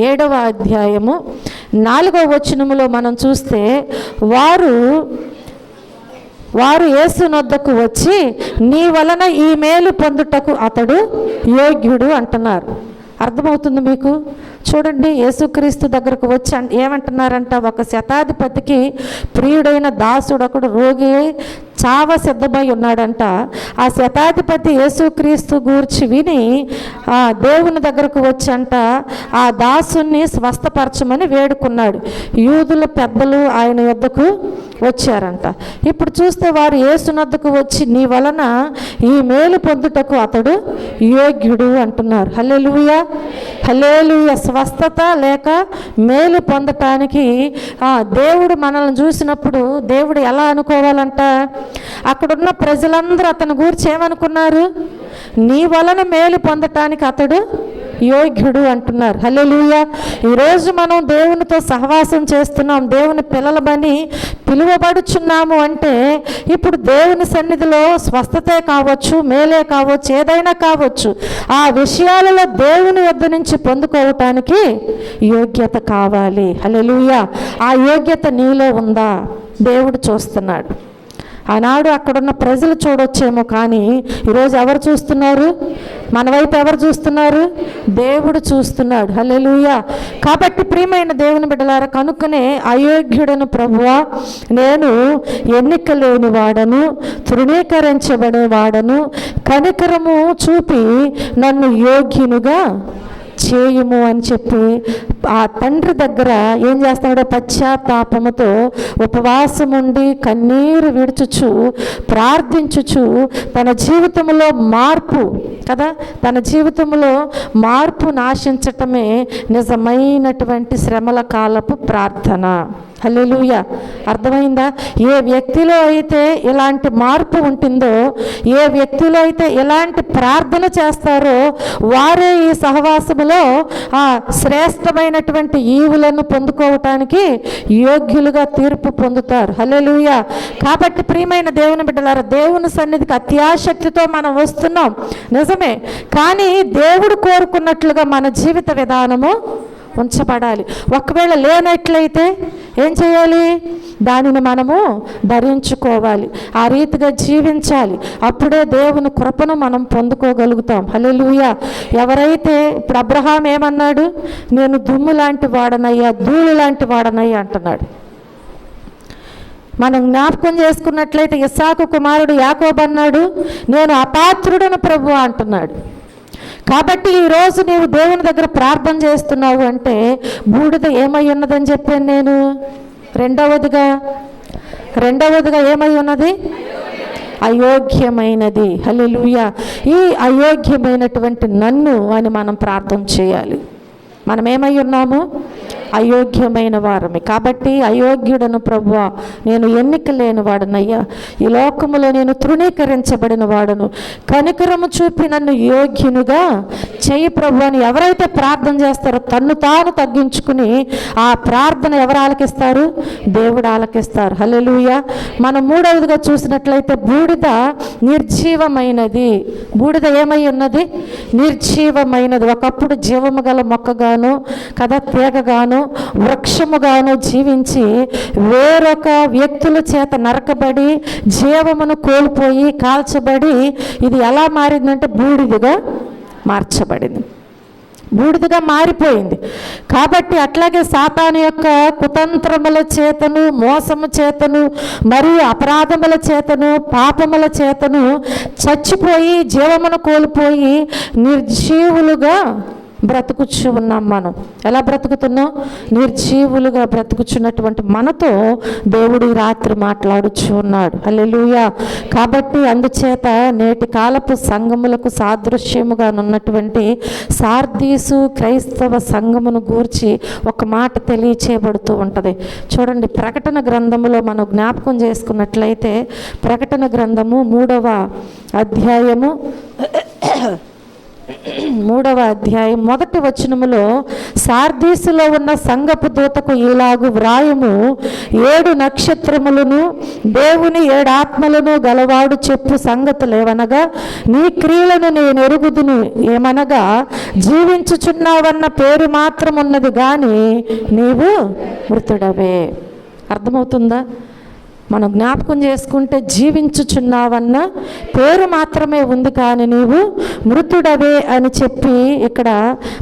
7వ అధ్యాయము 4వ వచనములో మనం చూస్తే, వారు యేసు నొద్దకు వచ్చి నీ వలన ఈ మేలు పొందుటకు అతడు యోగ్యుడు అంటున్నారు. అర్థమవుతుంది మీకు? చూడండి, యేసుక్రీస్తు దగ్గరకు వచ్చి ఏమంటున్నారంట? ఒక శతాధిపతికి ప్రియుడైన దాసుడు ఒకడు రోగి చావ సిద్ధమై ఉన్నాడంట. ఆ శతాధిపతి యేసుక్రీస్తు గూర్చి విని దేవుని దగ్గరకు వచ్చి అంట ఆ దాసుని స్వస్థపరచమని వేడుకున్నాడు. యూదుల పెద్దలు ఆయన యొద్దకు వచ్చారంట. ఇప్పుడు చూస్తే వారు యేసు వద్దకు వచ్చి నీ వలన ఈ మేలు పొందుటకు అతడు యోగ్యుడు అంటున్నారు. హల్లెలూయా. హల్లెలూయా. స్వస్థత లేక మేలు పొందటానికి దేవుడు మనల్ని చూసినప్పుడు దేవుడు ఎలా అనుకోవాలంట? అక్కడున్న ప్రజలందరూ అతని గురించి ఏమనుకున్నారు? నీ వలన మేలు పొందటానికి అతడు యోగ్యుడు అంటున్నారు. హల్లెలూయా. ఈరోజు మనం దేవునితో సహవాసం చేస్తున్నాం, దేవుని పిల్లలమని పిలువబడుచున్నాము అంటే ఇప్పుడు దేవుని సన్నిధిలో స్వస్థతే కావచ్చు, మేలే కావచ్చు, ఏదైనా కావచ్చు, ఆ విషయాలలో దేవుని వద్ద నుంచి పొందుకోవటానికి యోగ్యత కావాలి. హల్లెలూయా. ఆ యోగ్యత నీలో ఉందా? దేవుడు చూస్తున్నాడు. ఆనాడు అక్కడున్న ప్రజలు చూడొచ్చేమో, కానీ ఈరోజు ఎవరు చూస్తున్నారు? మన వైపు ఎవరు చూస్తున్నారు? దేవుడు చూస్తున్నాడు. హల్లెలూయా. కాబట్టి ప్రియమైన దేవుని బిడ్డలారా, కనుకనే అయోగ్యుడను ప్రభువా, నేను ఎన్నిక లేని వాడను, తృణీకరించబడే వాడను, కనికరము చూపి నన్ను యోగ్యునిగా చేయుము అని చెప్పి ఆ తండ్రి దగ్గర ఏం చేస్తాడో పశ్చాత్తాపముతో ఉపవాసం ఉండి కన్నీరు విడుచుచు ప్రార్థించుచు తన జీవితంలో మార్పు కదా, తన జీవితంలో మార్పు నాశించటమే నిజమైనటువంటి శ్రమల కాలపు ప్రార్థన. హల్లెలూయా. అర్థమైందా? ఏ వ్యక్తిలో అయితే ఇలాంటి మార్పు ఉంటుందో, ఏ వ్యక్తిలో అయితే ఇలాంటి ప్రార్థన చేస్తారో వారే ఈ సహవాసములో ఆ శ్రేష్టమైనటువంటి ఈవులను పొందుకోవటానికి యోగ్యులుగా తీర్పు పొందుతారు. హల్లెలూయా. కాబట్టి ప్రియమైన దేవుని బిడ్డలారా, దేవుని సన్నిధికి అత్యాశక్తితో మనం వస్తున్నాం నిజమే, కానీ దేవుడు కోరుకున్నట్లుగా మన జీవిత విధానము ఉంచబడాలి. ఒకవేళ లేనట్లయితే ఏం చేయాలి? దానిని మనము ధరించుకోవాలి, ఆ రీతిగా జీవించాలి. అప్పుడే దేవుని కృపను మనం పొందుకోగలుగుతాం. హల్లెలూయా. ఎవరైతే ఇప్పుడు అబ్రహాం ఏమన్నాడు? నేను దుమ్ము లాంటి వాడనయ్యా, ధూళి లాంటి వాడనయ్యా అంటున్నాడు. మనం జ్ఞాపకం చేసుకున్నట్లయితే ఇస్సాకు కుమారుడు యాకోబు అన్నాడు, నేను అపాత్రుడను ప్రభువా అంటున్నాడు. కాబట్టి ఈరోజు నీవు దేవుని దగ్గర ప్రార్థన చేస్తున్నావు అంటే బూడిద ఏమై ఉన్నదని చెప్పాను నేను. రెండవదిగా ఏమై ఉన్నది? అయోగ్యమైనది. హల్లెలూయా. ఈ అయోగ్యమైనటువంటి నన్ను అని మనం ప్రార్థన చేయాలి. మనం ఏమై ఉన్నాము? అయోగ్యమైన వారమే. కాబట్టి అయోగ్యుడను ప్రభువా, నేను ఎన్నిక లేని వాడనయ్యా, ఈ లోకములో నేను తృణీకరించబడిన వాడను, కనికరము చూపి నన్ను యోగ్యునిగా చెయ్యి ప్రభు అని ఎవరైతే ప్రార్థన చేస్తారో తన్ను తాను తగ్గించుకుని ఆ ప్రార్థన ఎవరు ఆలకిస్తారు? దేవుడు ఆలకిస్తారు. హల్లెలూయా. మనం మూడవదిగా చూసినట్లయితే బూడిద నిర్జీవమైనది. బూడిద ఏమై ఉన్నది? నిర్జీవమైనది. ఒకప్పుడు జీవము గల మొక్కగాను కదా, తీగగాను వృక్షముగాను జీవించి వేరొక వ్యక్తుల చేత నరకబడి జీవమును కోల్పోయి కాల్చబడి ఇది ఎలా మారిందంటే బూడిదగా మార్చబడింది, బూడిదగా మారిపోయింది. కాబట్టి అట్లాగే సాతాను యొక్క కుతంత్రముల చేతను, మోసము చేతను, మరియు అపరాధముల చేతను, పాపముల చేతను చచ్చిపోయి జీవమును కోల్పోయి నిర్జీవులుగా బ్రతుకుచు ఉన్నాం. మనం ఎలా బ్రతుకుతున్నాం? నిర్జీవులుగా బ్రతుకుచున్నటువంటి మనతో దేవుడు ఈ రాత్రి మాట్లాడుచు ఉన్నాడు. హల్లెలూయా. కాబట్టి అందుచేత నేటి కాలపు సంఘములకు సాదృశ్యముగా ఉన్నటువంటి సార్దీసు క్రైస్తవ సంఘమును గూర్చి ఒక మాట తెలియచేయబడుతూ ఉంటుంది. చూడండి, ప్రకటన గ్రంథములో మనం జ్ఞాపకం చేసుకున్నట్లయితే ప్రకటన గ్రంథము 3వ అధ్యాయము 1వ వచనములో సార్దీసులో ఉన్న సంఘపు దూతకు ఇలాగు వ్రాయము, 7 నక్షత్రములను దేవుని 7 ఆత్మలను గలవాడు చెప్పు సంగతులేవనగా, నీ క్రియలను నేను ఎరుగుదును. ఏమనగా, జీవించుచున్నావన్న పేరు మాత్రం ఉన్నది కానీ నీవు మృతుడవే. అర్థమవుతుందా? మనం జ్ఞాపకం చేసుకుంటే జీవించుచున్నావన్న పేరు మాత్రమే ఉంది కానీ నీవు మృతుడవే అని చెప్పి ఇక్కడ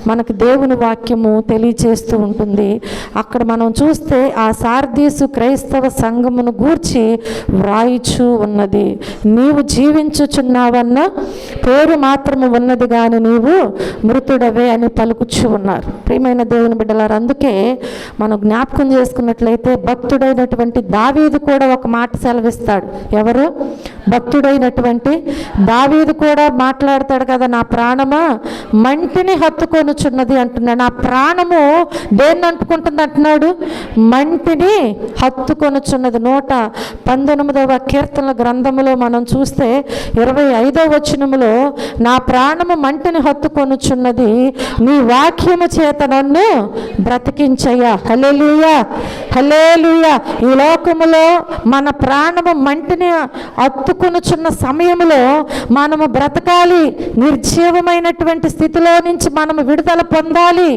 మనకు దేవుని వాక్యము తెలియచేస్తూ ఉంటుంది. అక్కడ మనం చూస్తే ఆ సార్దీసు క్రైస్తవ సంఘమును గూర్చి వ్రాయిచూ ఉన్నది. నీవు జీవించుచున్నావన్న పేరు మాత్రము ఉన్నది కానీ నీవు మృతుడవే అని పలుకుచూ ఉన్నారు. ప్రియమైన దేవుని బిడ్డలారు, అందుకే మనం జ్ఞాపకం చేసుకున్నట్లయితే భక్తుడైనటువంటి దావీదు కూడా ఒక మాట సెలవిస్తాడు. ఎవరు? భక్తుడైనటువంటి దావీదు కూడా మాట్లాడతాడు కదా, నా ప్రాణమా మంటిని హత్తుకొనుచున్నది అంటున్నాడు. నా ప్రాణము దేన్ని అంటుకుంటుంది అంటున్నాడు? మంటిని హత్తుకొనుచున్నది. 119వ కీర్తనల గ్రంథములో మనం చూస్తే 25వ వచనములో, నా ప్రాణము మంటిని హత్తుకొనుచున్నది, నీ వాక్యము చేత నన్ను బ్రతికించయ్యా. హల్లెలూయా, హల్లెలూయా. ఈ లోకములో మన ప్రాణము మంటిని హత్తుకొనుచున్న సమయంలో మనము బ్రతకాలి. నిర్జీవమైనటువంటి స్థితిలో నుంచి మనము విడుదల పొందాలి.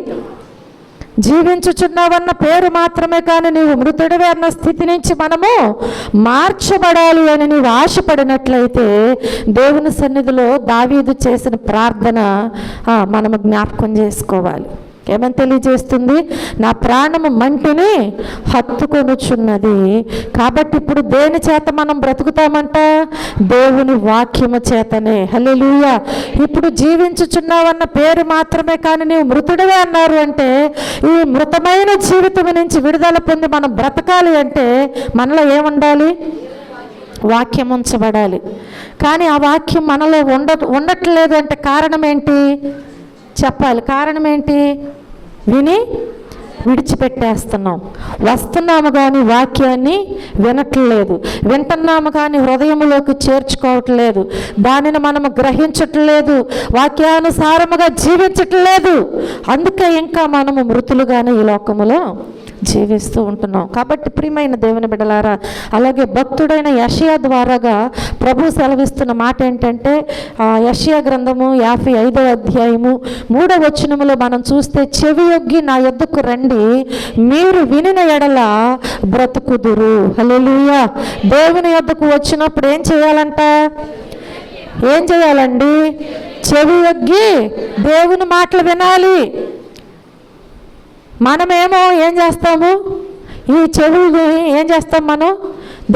జీవించుచున్నావన్న పేరు మాత్రమే కానీ నీవు మృతుడివే అన్న స్థితి నుంచి మనము మార్చబడాలి అని నీవు ఆశపడినట్లయితే దేవుని సన్నిధిలో దావీదు చేసిన ప్రార్థన మనము జ్ఞాపకం చేసుకోవాలి. ఏమని తెలియజేస్తుంది? నా ప్రాణము మంటిని హత్తుకొనుచున్నది. కాబట్టి ఇప్పుడు దేని చేత మనం బ్రతుకుతామంట? దేవుని వాక్యము చేతనే. హల్లెలూయా. ఇప్పుడు జీవించుచున్నావన్న పేరు మాత్రమే కానీ నీవు మృతుడివే అన్నారు అంటే ఈ మృతమైన జీవితం నుంచి విడుదల పొంది మనం బ్రతకాలి అంటే మనలో ఏముండాలి? వాక్యం ఉంచబడాలి. కానీ ఆ వాక్యం మనలో ఉండట్లేదు అంటే కారణం ఏంటి చెప్పాలి. కారణం ఏంటి? విని విడిచిపెట్టేస్తున్నాం. వస్తున్నాము కానీ వాక్యాన్ని వినట్లేదు, వింటున్నాము కానీ హృదయంలోకి చేర్చుకోవట్లేదు, దానిని మనము గ్రహించట్లేదు, వాక్యానుసారముగా జీవించట్లేదు. అందుకే ఇంకా మనము మృతులుగానే ఈ లోకములో జీవిస్తూ ఉంటున్నాం. కాబట్టి ప్రియమైన దేవుని బిడ్డలారా, అలాగే భక్తుడైన యెషయా ద్వారాగా ప్రభు సెలవిస్తున్న మాట ఏంటంటే యెషయా గ్రంథము 55వ అధ్యాయము 3వ వచనములో మనం చూస్తే, చెవియొగ్గి నా యొద్దకు రండి, మీరు వినిన ఎడల బ్రతుకుదురు. హల్లెలూయా. దేవుని యొద్దకు వచ్చినప్పుడు ఏం చేయాలంట? ఏం చేయాలండి? చెవియొగ్గి దేవుని మాటలు వినాలి. మనమేమో ఏం చేస్తాము? ఈ చెవి ఏం చేస్తాం? మనం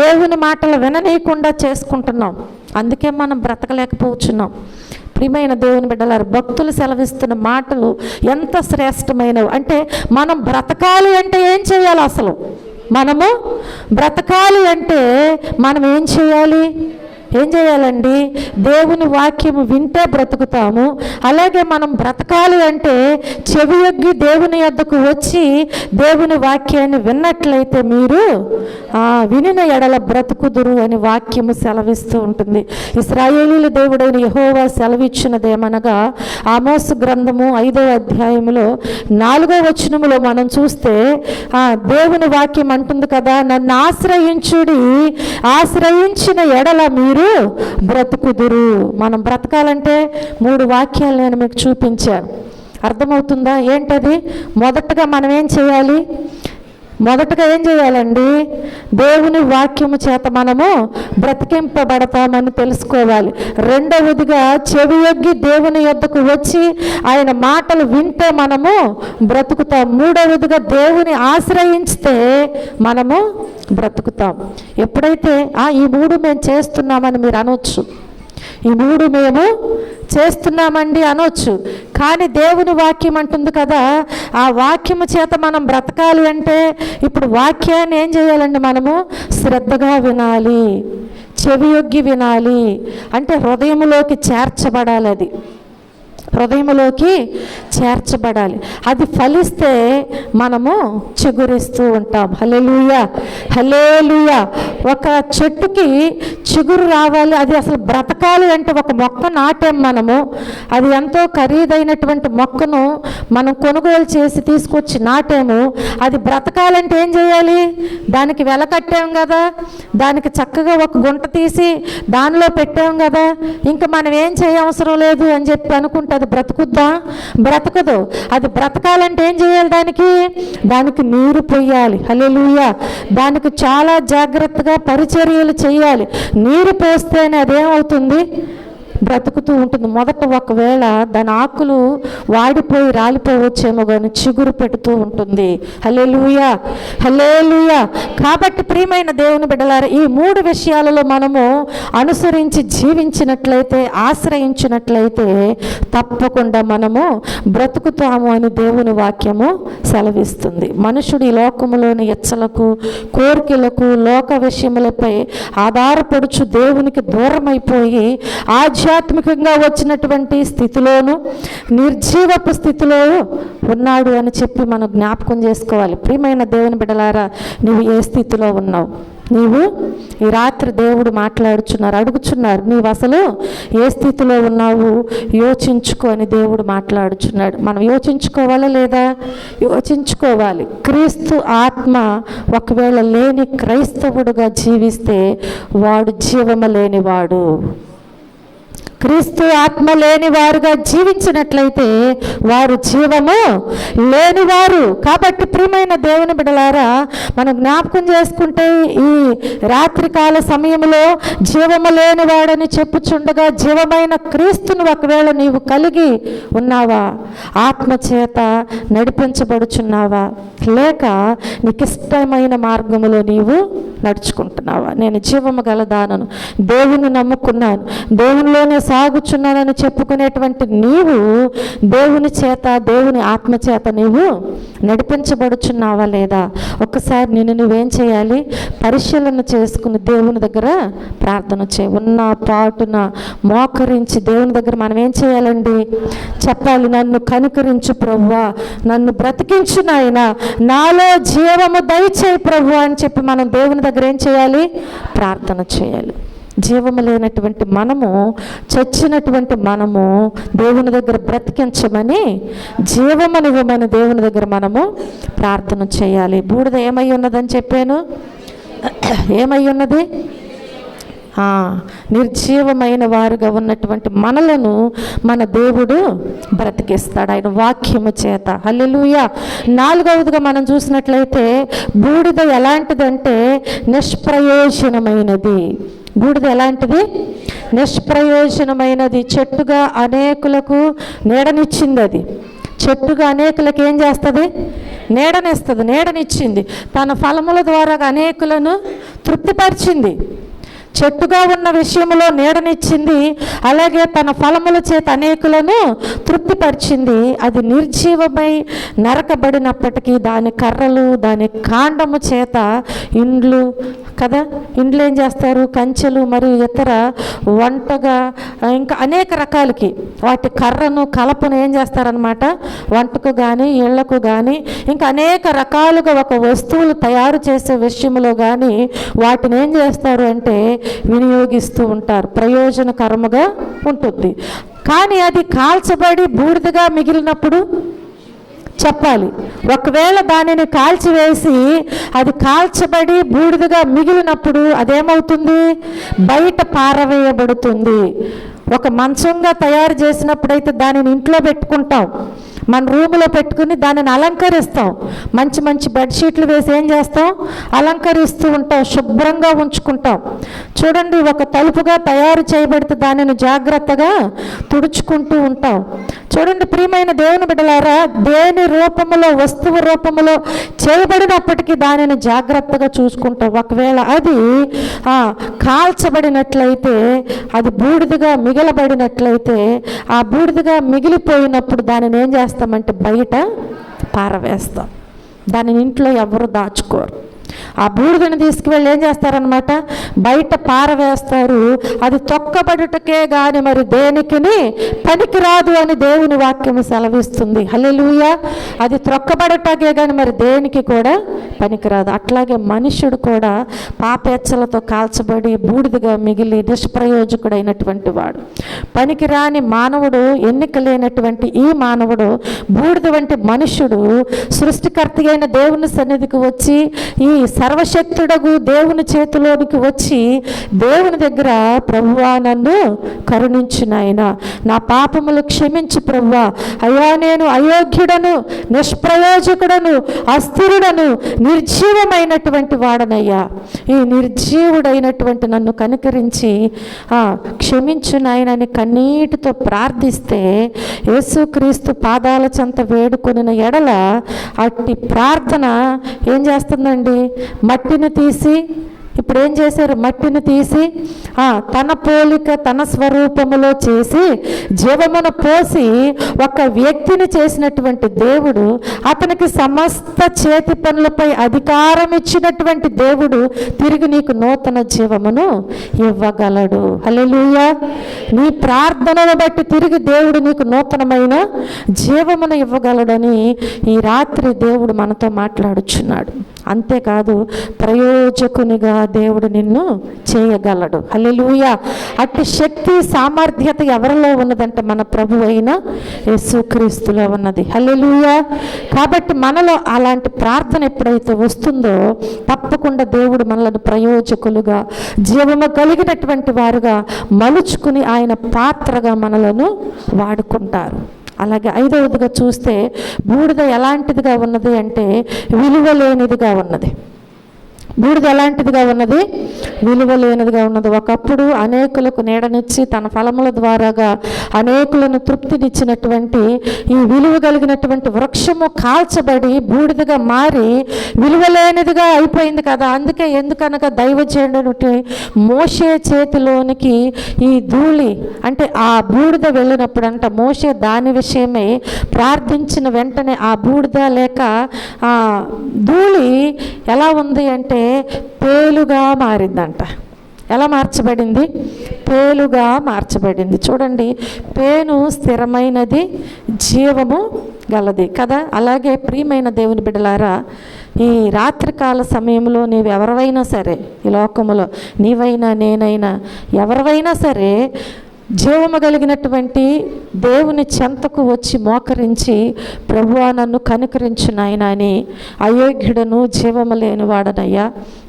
దేవుని మాటలు విననీయకుండా చేసుకుంటున్నాం. అందుకే మనం బ్రతకలేకపోతున్నాం. ప్రియమైన దేవుని బిడ్డలారు, భక్తులు సెలవిస్తున్న మాటలు ఎంత శ్రేష్టమైనవి అంటే, మనం బ్రతకాలి అంటే ఏం చేయాలి? అసలు మనము బ్రతకాలి అంటే మనం ఏం చేయాలి? ఏం చేయాలండి? దేవుని వాక్యము వింటే బ్రతుకుతాము. అలాగే మనం బ్రతకాలి అంటే చెవి యొగ్గి దేవుని యొద్దకు వచ్చి దేవుని వాక్యాన్ని విన్నట్లయితే మీరు వినిన ఎడల బ్రతుకుదురు అని వాక్యము సెలవిస్తూ ఉంటుంది. ఇశ్రాయేలీయుల దేవుడైన యెహోవా సెలవిచ్చినదేమనగా ఆమోసు గ్రంథము 5వ అధ్యాయములో 4వ వచనములో మనం చూస్తే దేవుని వాక్యం అంటుంది కదా, నన్ను ఆశ్రయించుడి, ఆశ్రయించిన ఎడల మీరు బ్రతుకుదురు. మనం బ్రతకాలంటే 3 వాక్యాలు నేను మీకు చూపించాను. అర్థమవుతుందా? ఏంటది? మొదటగా మనం ఏం చేయాలి? మొదటగా ఏం చేయాలండి? దేవుని వాక్యము చేత మనము బ్రతికింపబడతామని తెలుసుకోవాలి. రెండవదిగా చెవి యొగ్గి దేవుని యొద్దకు వచ్చి ఆయన మాటలు వింటే మనము బ్రతుకుతాం. మూడవదిగా దేవుని ఆశ్రయిస్తే మనము బ్రతుకుతాం. ఎప్పుడైతే ఈ 3 మేము చేస్తున్నామని మీరు అనొచ్చు, ఈ 3 మేము చేస్తున్నామండి అనొచ్చు. కానీ దేవుని వాక్యం అంటుంది కదా, ఆ వాక్యము చేత మనం బ్రతకాలి అంటే ఇప్పుడు వాక్యాన్ని ఏం చేయాలండి? మనము శ్రద్ధగా వినాలి, చెవి యొగ్గి వినాలి. అంటే హృదయములోకి చేర్చబడాలి, అది హృదయంలోకి చేర్చబడాలి. అది ఫలిస్తే మనము చిగురిస్తూ ఉంటాం. హల్లెలూయా, హల్లెలూయా. ఒక చెట్టుకి చిగురు రావాలి, అది అసలు బ్రతకాలి అంటే ఒక మొక్క నాటాం మనము. అది ఎంతో ఖరీదైనటువంటి మొక్కను మనం కొనుగోలు చేసి తీసుకొచ్చి నాటాము. అది బ్రతకాలంటే ఏం చేయాలి? దానికి వెల కట్టాం కదా, దానికి చక్కగా ఒక గుంట తీసి దానిలో పెట్టాం కదా, ఇంకా మనం ఏం చేయవసరం లేదు అని చెప్పి అనుకుంటే అది బ్రతుకుద్దా? బ్రతకదు. అది బ్రతకాలంటే ఏం చేయాలి? దానికి నీరు పోయాలి. హల్లెలూయా. దానికి చాలా జాగ్రత్తగా పరిచర్యలు చేయాలి. నీరు పోస్తేనే అదేమవుతుంది? బ్రతుకుతూ ఉంటుంది. మొదట ఒకవేళ దాని ఆకులు వాడిపోయి రాలిపోవచ్చేమో కానీ చిగురు పెడుతూ ఉంటుంది. హల్లెలూయా, హల్లెలూయా. కాబట్టి ప్రియమైన దేవుని బిడ్డలారా, ఈ 3 విషయాలలో మనము అనుసరించి జీవించినట్లయితే, ఆశ్రయించినట్లయితే తప్పకుండా మనము బ్రతుకుతాము అని దేవుని వాక్యము సెలవిస్తుంది. మనుషుడు ఈ లోకములోని ఎచ్చలకు, కోరికలకు, లోక విషయములపై ఆధారపడుచు దేవునికి దూరమైపోయి ఆధ్యాత్మికంగా వచ్చినటువంటి స్థితిలోను, నిర్జీవపు స్థితిలో ఉన్నాడు అని చెప్పి మనం జ్ఞాపకం చేసుకోవాలి. ప్రియమైన దేవుని బిడ్డలారా, నువ్వు ఏ స్థితిలో ఉన్నావు? నీవు ఈ రాత్రి దేవుడు అడుగుచున్నారు, నీవు అసలు ఏ స్థితిలో ఉన్నావు? యోచించుకో అని దేవుడు మాట్లాడుచున్నాడు. మనం యోచించుకోవాలా లేదా? యోచించుకోవాలి. క్రీస్తు ఆత్మ ఒకవేళ లేని క్రైస్తవుడుగా జీవిస్తే వాడు జీవము లేనివాడు. క్రీస్తు ఆత్మ లేని వారుగా జీవించినట్లయితే వారు జీవము లేనివారు. కాబట్టి ప్రియమైన దేవుని బిడ్డలారా, మనం జ్ఞాపకం చేసుకుంటే ఈ రాత్రికాల సమయంలో జీవము లేనివాడని చెప్పుచుండగా జీవమైన క్రీస్తును ఒకవేళ నీవు కలిగి ఉన్నావా? ఆత్మచేత నడిపించబడుచున్నావా? లేక నీకు ఇష్టమైన మార్గములో నీవు నడుచుకుంటున్నావా? నేను జీవము గలదానను, దేవుని నమ్ముకున్నాను, దేవునిలోనే సాగుచున్నానని చెప్పుకునేటువంటి నీవు దేవుని చేత, దేవుని ఆత్మ చేత నీవు నడిపించబడుచున్నావా లేదా? ఒక్కసారి నిన్ను నువ్వేం చేయాలి? పరిశీలన చేసుకుని దేవుని దగ్గర ప్రార్థన చేయి. ఉన్న పాటున మోకరించి దేవుని దగ్గర మనం ఏం చేయాలండి? చెప్పాలి, నన్ను కనికరించు ప్రభువా, నన్ను బ్రతికించు నాయనా, నాలో జీవము దయచేయి ప్రభువా అని చెప్పి మనం దేవుని దగ్గర ఏం చేయాలి? ప్రార్థన చేయాలి. జీవము లేనటువంటి మనము, చచ్చినటువంటి మనము దేవుని దగ్గర బ్రతికించమని, జీవమనివ్వమని దేవుని దగ్గర మనము ప్రార్థన చేయాలి. బూడిద ఏమై ఉన్నదని చెప్పాను? ఏమై ఉన్నది? నిర్జీవమైన వారుగా ఉన్నటువంటి మనలను మన దేవుడు బ్రతికిస్తాడు ఆయన వాక్యము చేత. హల్లెలూయా. 4వదిగా మనం చూసినట్లయితే బూడిద ఎలాంటిదంటే నిష్ప్రయోజనమైనది. బూడిద ఎలాంటిది? నిష్ప్రయోజనమైనది. చెట్టుగా అనేకులకు నీడనిచ్చింది. అది చెట్టుగా అనేకులకు ఏం చేస్తుంది? నీడనిస్తుంది. నీడనిచ్చింది. తన ఫలముల ద్వారా అనేకులను తృప్తిపరిచింది. చెట్టుగా ఉన్న విషయంలో నీడనిచ్చింది, అలాగే తన ఫలముల చేత అనేకులను తృప్తిపరిచింది. అది నిర్జీవమై నరకబడినప్పటికీ దాని కర్రలు, దాని కాండము చేత ఇండ్లు కదా, ఇండ్లు ఏం చేస్తారు, కంచెలు మరియు ఇతర వంటగా ఇంకా అనేక రకాలకి వాటి కర్రను కలపను ఏం చేస్తారనమాట, వంటకు కానీ ఇళ్లకు కానీ ఇంకా అనేక రకాలుగా ఒక వస్తువులు తయారు చేసే విషయంలో కానీ వాటిని ఏం చేస్తారు అంటే వినియోగిస్తూ ఉంటారు, ప్రయోజనకరముగా ఉంటుంది. కానీ అది కాల్చబడి బూడిదగా మిగిలినప్పుడు చెప్పాలి, ఒకవేళ దానిని కాల్చివేసి అది కాల్చబడి బూడిదగా మిగిలినప్పుడు అదేమవుతుంది, బయట పారవేయబడుతుంది. ఒక మంచంగా తయారు చేసినప్పుడైతే దానిని ఇంట్లో పెట్టుకుంటాం, మన రూములో పెట్టుకుని దానిని అలంకరిస్తాం, మంచి మంచి బెడ్షీట్లు వేసి ఏం చేస్తాం, అలంకరిస్తూ ఉంటాం, శుభ్రంగా ఉంచుకుంటాం. చూడండి, ఒక తలుపుగా తయారు చేయబడితే దానిని జాగ్రత్తగా తుడుచుకుంటూ ఉంటాం. చూడండి ప్రియమైన దేవుని బిడ్డలారా, దేని రూపములో వస్తువు రూపములో చేయబడినప్పటికీ దానిని జాగ్రత్తగా చూసుకుంటాం. ఒకవేళ అది కాల్చబడినట్లయితే, అది బూడిదగా మిగలబడినట్లయితే, ఆ బూడిదగా మిగిలిపోయినప్పుడు దానిని ఏం చేస్తామంటే బయట పారవేస్తాం. దానిని ఇంట్లో ఎవరు దాచుకోరు. ఆ బూడిదని తీసుకువెళ్ళి ఏం చేస్తారనమాట, బయట పారవేస్తారు. అది తొక్కబడుటకే గాని మరి దేనికిని పనికిరాదు అని దేవుని వాక్యము సెలవిస్తుంది. హల్లెలూయా. అది త్రొక్కబడటకే కానీ మరి దేనికి కూడా పనికిరాదు. అట్లాగే మనుష్యుడు కూడా పాపేచ్చలతో కాల్చబడి బూడిదగా మిగిలి నిష్ప్రయోజకుడైనటువంటి వాడు, పనికిరాని మానవుడు, ఎన్నిక లేనటువంటి ఈ మానవుడు, బూడిద వంటి మనుష్యుడు సృష్టికర్త అయిన దేవుని సన్నిధికి వచ్చి ఈ సర్వశక్తుడగు దేవుని చేతిలోనికి వచ్చి దేవుని దగ్గర, ప్రభువా నన్ను కరుణించు నాయనా, నా పాపములు క్షమించు ప్రభువా, అయ్యా నేను అయోగ్యుడను, నిష్ప్రయోజకుడను, అస్థిరుడను, నిర్జీవమైనటువంటి వాడనయ్యా, ఈ నిర్జీవుడైనటువంటి నన్ను కనికరించి క్షమించు నాయనని కన్నీటితో ప్రార్థిస్తే యేసుక్రీస్తు పాదాల చెంత వేడుకొనిన ఎడల అట్టి ప్రార్థన ఏం చేస్తుందండి, మట్టిని తీసి, ఇప్పుడు ఏం చేశారు, మట్టిని తీసి తన పోలిక తన స్వరూపములో చేసి జీవమును పోసి ఒక వ్యక్తిని చేసినటువంటి దేవుడు, అతనికి సమస్త చేతి పనులపై అధికారం ఇచ్చినటువంటి దేవుడు తిరిగి నీకు నూతన జీవమును ఇవ్వగలడు. హల్లెలూయా. నీ ప్రార్థనను బట్టి తిరిగి దేవుడు నీకు నూతనమైన జీవమును ఇవ్వగలడని ఈ రాత్రి దేవుడు మనతో మాట్లాడుచున్నాడు. అంతేకాదు, ప్రయోజకునిగా దేవుడు నిన్ను చేయగలడు. హల్లెలూయా. అట్టి శక్తి సామర్థ్యత ఎవరిలో ఉన్నదంటే మన ప్రభు అయిన యేసుక్రీస్తులో ఉన్నది. హల్లెలూయా. కాబట్టి మనలో అలాంటి ప్రార్థన ఎప్పుడైతే వస్తుందో తప్పకుండా దేవుడు మనలను ప్రయోజకులుగా, జీవము కలిగినటువంటి వారుగా మలుచుకుని ఆయన పాత్రగా మనలను వాడుకుంటారు. అలాగే ఐదవదిగా చూస్తే బూడిద ఎలాంటిదిగా ఉన్నది అంటే విలువ లేనిదిగా ఉన్నది. బూడిద ఎలాంటిదిగా ఉన్నది, విలువ లేనిదిగా ఉన్నది. ఒకప్పుడు అనేకులకు నీడనిచ్చి తన ఫలముల ద్వారాగా అనేకులను తృప్తినిచ్చినటువంటి ఈ విలువ కలిగినటువంటి వృక్షము కాల్చబడి బూడిదగా మారి విలువ లేనిదిగా అయిపోయింది కదా. అందుకే ఎందుకనగా దైవజనుడి మోషే చేతిలోనికి ఈ ధూళి అంటే ఆ బూడిద వెళ్ళినప్పుడు అంట మోషే దాని విషయమై ప్రార్థించిన వెంటనే ఆ బూడిద లేక ఆ ధూళి ఎలా ఉంది అంటే పేలుగా మారిందంట. ఎలా మార్చబడింది, పేలుగా మార్చబడింది. చూడండి, పేను స్థిరమైనది, జీవము గలది కదా. అలాగే ప్రియమైన దేవుని బిడ్డలారా, ఈ రాత్రికాల సమయంలో నీవు ఎవరివైనా సరే, ఈ లోకములో నీవైనా నేనైనా ఎవరివైనా సరే, జీవము కలిగినటువంటి దేవుని చెంతకు వచ్చి మోకరించి ప్రభువా నన్ను కనికరించు నాయనా అని, అయోగ్యుడను జీవము లేని వాడనయ్యా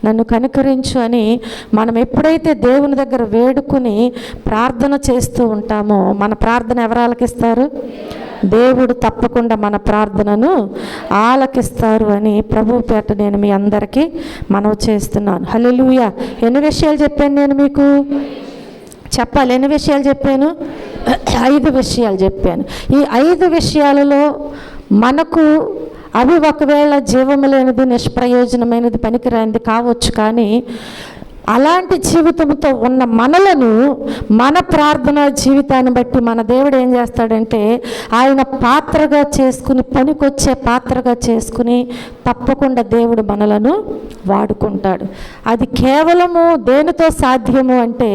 నన్ను కనికరించు అని మనం ఎప్పుడైతే దేవుని దగ్గర వేడుకుని ప్రార్థన చేస్తూ ఉంటామో మన ప్రార్థన ఎవరు ఆలకిస్తారు? దేవుడు తప్పకుండా మన ప్రార్థనను ఆలకిస్తారు అని ప్రభు పేట నేను మీ అందరికీ మనవి చేస్తున్నాను. హల్లెలూయా. ఎన్ని విషయాలు చెప్పాను నేను మీకు? చెప్పాలి. ఎన్ని విషయాలు చెప్పాను? 5 విషయాలు చెప్పాను. ఈ 5 విషయాలలో మనకు అవి ఒకవేళ జీవము లేనిది, నిష్ప్రయోజనమైనది, పనికిరానిది కావచ్చు, కానీ అలాంటి జీవితంతో ఉన్న మనలను మన ప్రార్థన జీవితాన్ని బట్టి మన దేవుడు ఏం చేస్తాడంటే ఆయన పాత్రగా చేసుకుని, పనికొచ్చే పాత్రగా చేసుకుని తప్పకుండా దేవుడు మనలను వాడుకుంటాడు. అది కేవలము దేనితో సాధ్యము అంటే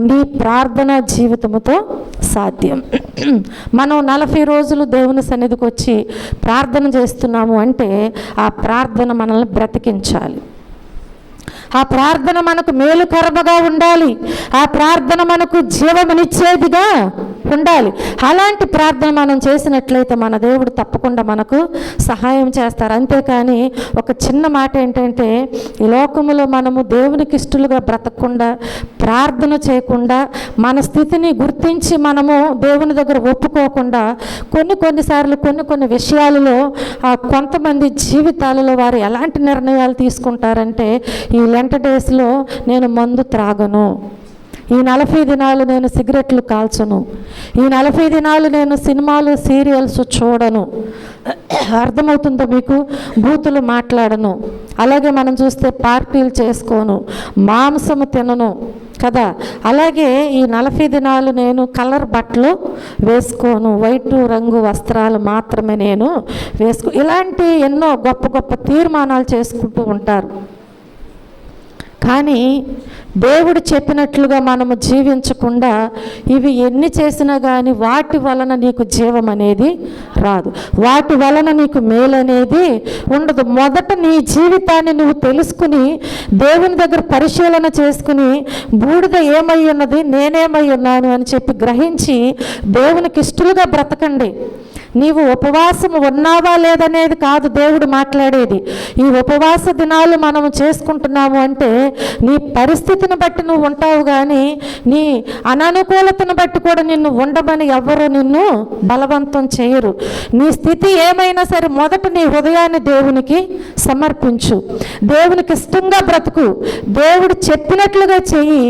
నీ ప్రార్థన జీవితముతో సాధ్యం. మనం 40 రోజులు దేవుని సన్నిధికి వచ్చి ప్రార్థన చేస్తున్నాము అంటే ఆ ప్రార్థన మనల్ని బ్రతికించాలి. ఆ ప్రార్థన మనకు మేలుకరముగా ఉండాలి. ఆ ప్రార్థన మనకు జీవమునిచ్చేదిగా ఉండాలి. అలాంటి ప్రార్థన మనం చేసినట్లయితే మన దేవుడు తప్పకుండా మనకు సహాయం చేస్తారు. అంతేకాని ఒక చిన్న మాట ఏంటంటే, ఈ లోకములో మనము దేవునికి ఇష్టలుగా బ్రతకకుండా, ప్రార్థన చేయకుండా, మన స్థితిని గుర్తించి మనము దేవుని దగ్గర ఒప్పుకోకుండా కొన్నిసార్లు కొన్ని విషయాలలో కొంతమంది జీవితాలలో వారు ఎలాంటి నిర్ణయాలు తీసుకుంటారంటే, ఈ లెంట్ డేస్లో నేను మందు త్రాగను, ఈ 40 దినాలు నేను సిగరెట్లు కాల్చను, ఈ 40 దినాలు నేను సినిమాలు సీరియల్స్ చూడను, అర్థమవుతుందో మీకు, బూతులు మాట్లాడను, అలాగే మనం చూస్తే పార్టీలు చేసుకోను, మాంసము తినను కదా, అలాగే ఈ 40 దినాలు నేను కలర్ బట్టలు వేసుకోను, వైట్ రంగు వస్త్రాలు మాత్రమే నేను ఇలాంటి ఎన్నో గొప్ప తీర్మానాలు చేసుకుంటూ ఉంటారు. కానీ దేవుడు చెప్పినట్లుగా మనము జీవించకుండా ఇవి ఎన్ని చేసినా కానీ వాటి వలన నీకు జీవం అనేది రాదు, వాటి వలన నీకు మేలు అనేది ఉండదు. మొదట నీ జీవితాన్ని నువ్వు తెలుసుకుని దేవుని దగ్గర పరిశీలన చేసుకుని బూడిద ఏమై ఉన్నది, నేనేమై ఉన్నాను అని చెప్పి గ్రహించి దేవునికి ఇష్టలుగా బ్రతకండి. నీవు ఉపవాసం ఉన్నావా లేదనేది కాదు దేవుడు మాట్లాడేది. ఈ ఉపవాస దినాలు మనము చేసుకుంటున్నాము అంటే నీ పరిస్థితిని బట్టి నువ్వు ఉంటావు, కానీ నీ అననుకూలతను బట్టి కూడా నిన్ను ఉండమని ఎవ్వరూ నిన్ను బలవంతం చేయరు. నీ స్థితి ఏమైనా సరే మొదట నీ హృదయాన్ని దేవునికి సమర్పించు, దేవునికి ఇష్టంగా బ్రతుకు, దేవుడు చెప్పినట్లుగా చెయ్యి.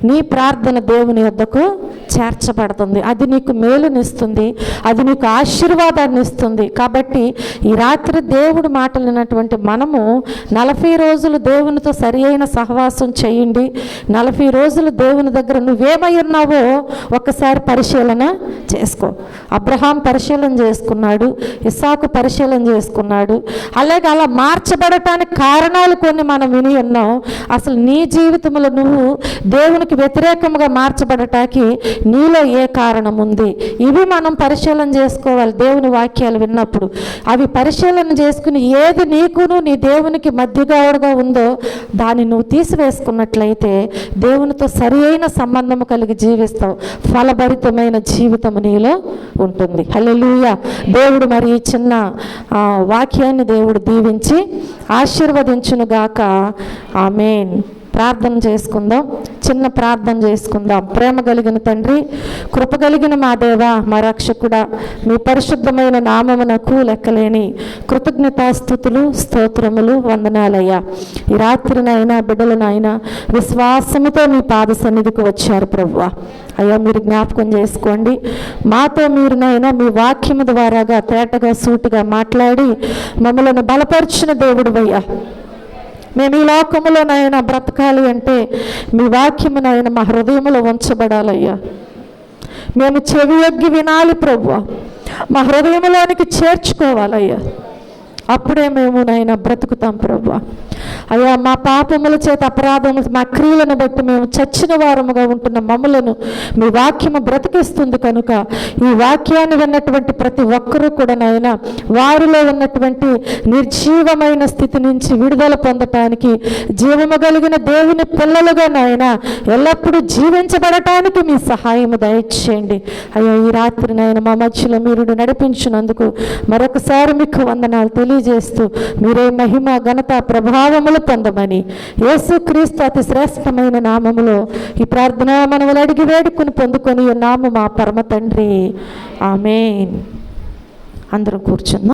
నీ ప్రార్థన దేవుని వద్దకు చేర్చబడుతుంది, అది నీకు మేలునిస్తుంది, అది నీకు ఆశీర్వాదాన్ని ఇస్తుంది. కాబట్టి ఈ రాత్రి దేవుడు మాటలు విన్నటువంటి మనము 40 రోజులు దేవునితో సరి అయిన సహవాసం చేయండి. 40 రోజులు దేవుని దగ్గర నువ్వేమై ఉన్నావో ఒక్కసారి పరిశీలన చేసుకో. అబ్రహాం పరిశీలన చేసుకున్నాడు, ఇస్సాకు పరిశీలన చేసుకున్నాడు. అలాగే అలా మార్చబడటానికి కారణాలు కొన్ని మనం విని ఉన్నాం. అసలు నీ జీవితంలో నువ్వు దేవునికి వ్యతిరేకంగా మార్చబడటానికి నీలో ఏ కారణం ఉంది, ఇవి మనం పరిశీలన చేసుకోవాలి. దేవుని వాక్యాలు విన్నప్పుడు అవి పరిశీలన చేసుకుని ఏది నీకును నీ దేవునికి మధ్యగాడుగా ఉందో దాన్ని నువ్వు తీసివేసుకున్నట్లయితే దేవునితో సరి అయిన సంబంధం కలిగి జీవిస్తావు, ఫలభరితమైన జీవితం నీలో ఉంటుంది. హల్లెలూయా. దేవుడు మరి ఈ చిన్న వాక్యాన్ని దేవుడు దీవించి ఆశీర్వదించునుగాక. ఆమేన్. ప్రార్థన చేసుకుందాం, చిన్న ప్రార్థన చేసుకుందాం. ప్రేమ కలిగిన తండ్రి, కృప కలిగిన మా దేవా, మా రక్షకుడా, మీ పరిశుద్ధమైన నామమునకు లెక్కలేని కృతజ్ఞతాస్తుతులు, స్తోత్రములు, వందనాలయ్యా. ఈ రాత్రినైనా బిడ్డలనైనా విశ్వాసముతో మీ పాద సన్నిధికి వచ్చారు ప్రభువా. అయ్యా, మీరు జ్ఞాపకం చేసుకోండి. మాతో మీరునైనా మీ వాక్యము ద్వారాగా తేటగా సూటిగా మాట్లాడి మమ్మల్ని బలపరిచిన దేవుడివయ్యా. మేము ఈ లోకములోనైనా బ్రతకాలి అంటే మీ వాక్యమునైనా మా హృదయంలో ఉంచబడాలయ్యా. మేము చెవి యొగ్గి వినాలి ప్రభువా, మా హృదయంలోనికి చేర్చుకోవాలయ్యా. అప్పుడే మేము నాయన బ్రతుకుతాం ప్రభువా. అయ్యా, మా పాపముల చేత అపరాధములు మా క్రియలను బట్టి మేము చచ్చిన వారముగా ఉంటున్న మమ్ములను మీ వాక్యము బ్రతికిస్తుంది కనుక ఈ వాక్యాన్ని విన్నటువంటి ప్రతి ఒక్కరూ కూడా నాయన వారిలో ఉన్నటువంటి నిర్జీవమైన స్థితి నుంచి విడుదల పొందటానికి, జీవము కలిగిన దేవుని పిల్లలుగా నాయన ఎల్లప్పుడూ జీవించబడటానికి మీ సహాయము దయచేయండి. అయ్యా, ఈ రాత్రి నాయన మా మధ్యలో మీరు నడిపించినందుకు మరొకసారి మీకు వందనాలు తెలియజేస్తూ మీరే మహిమ ఘనత ప్రభావములు పొందమని యేసుక్రీస్తు అతి శ్రేష్టమైన నామములో ఈ ప్రార్థన మనములు అడిగి వేడుకొని పొందుకొని నామ మా పరమ తండ్రి. ఆమేన్. అందరం కూర్చుందాం.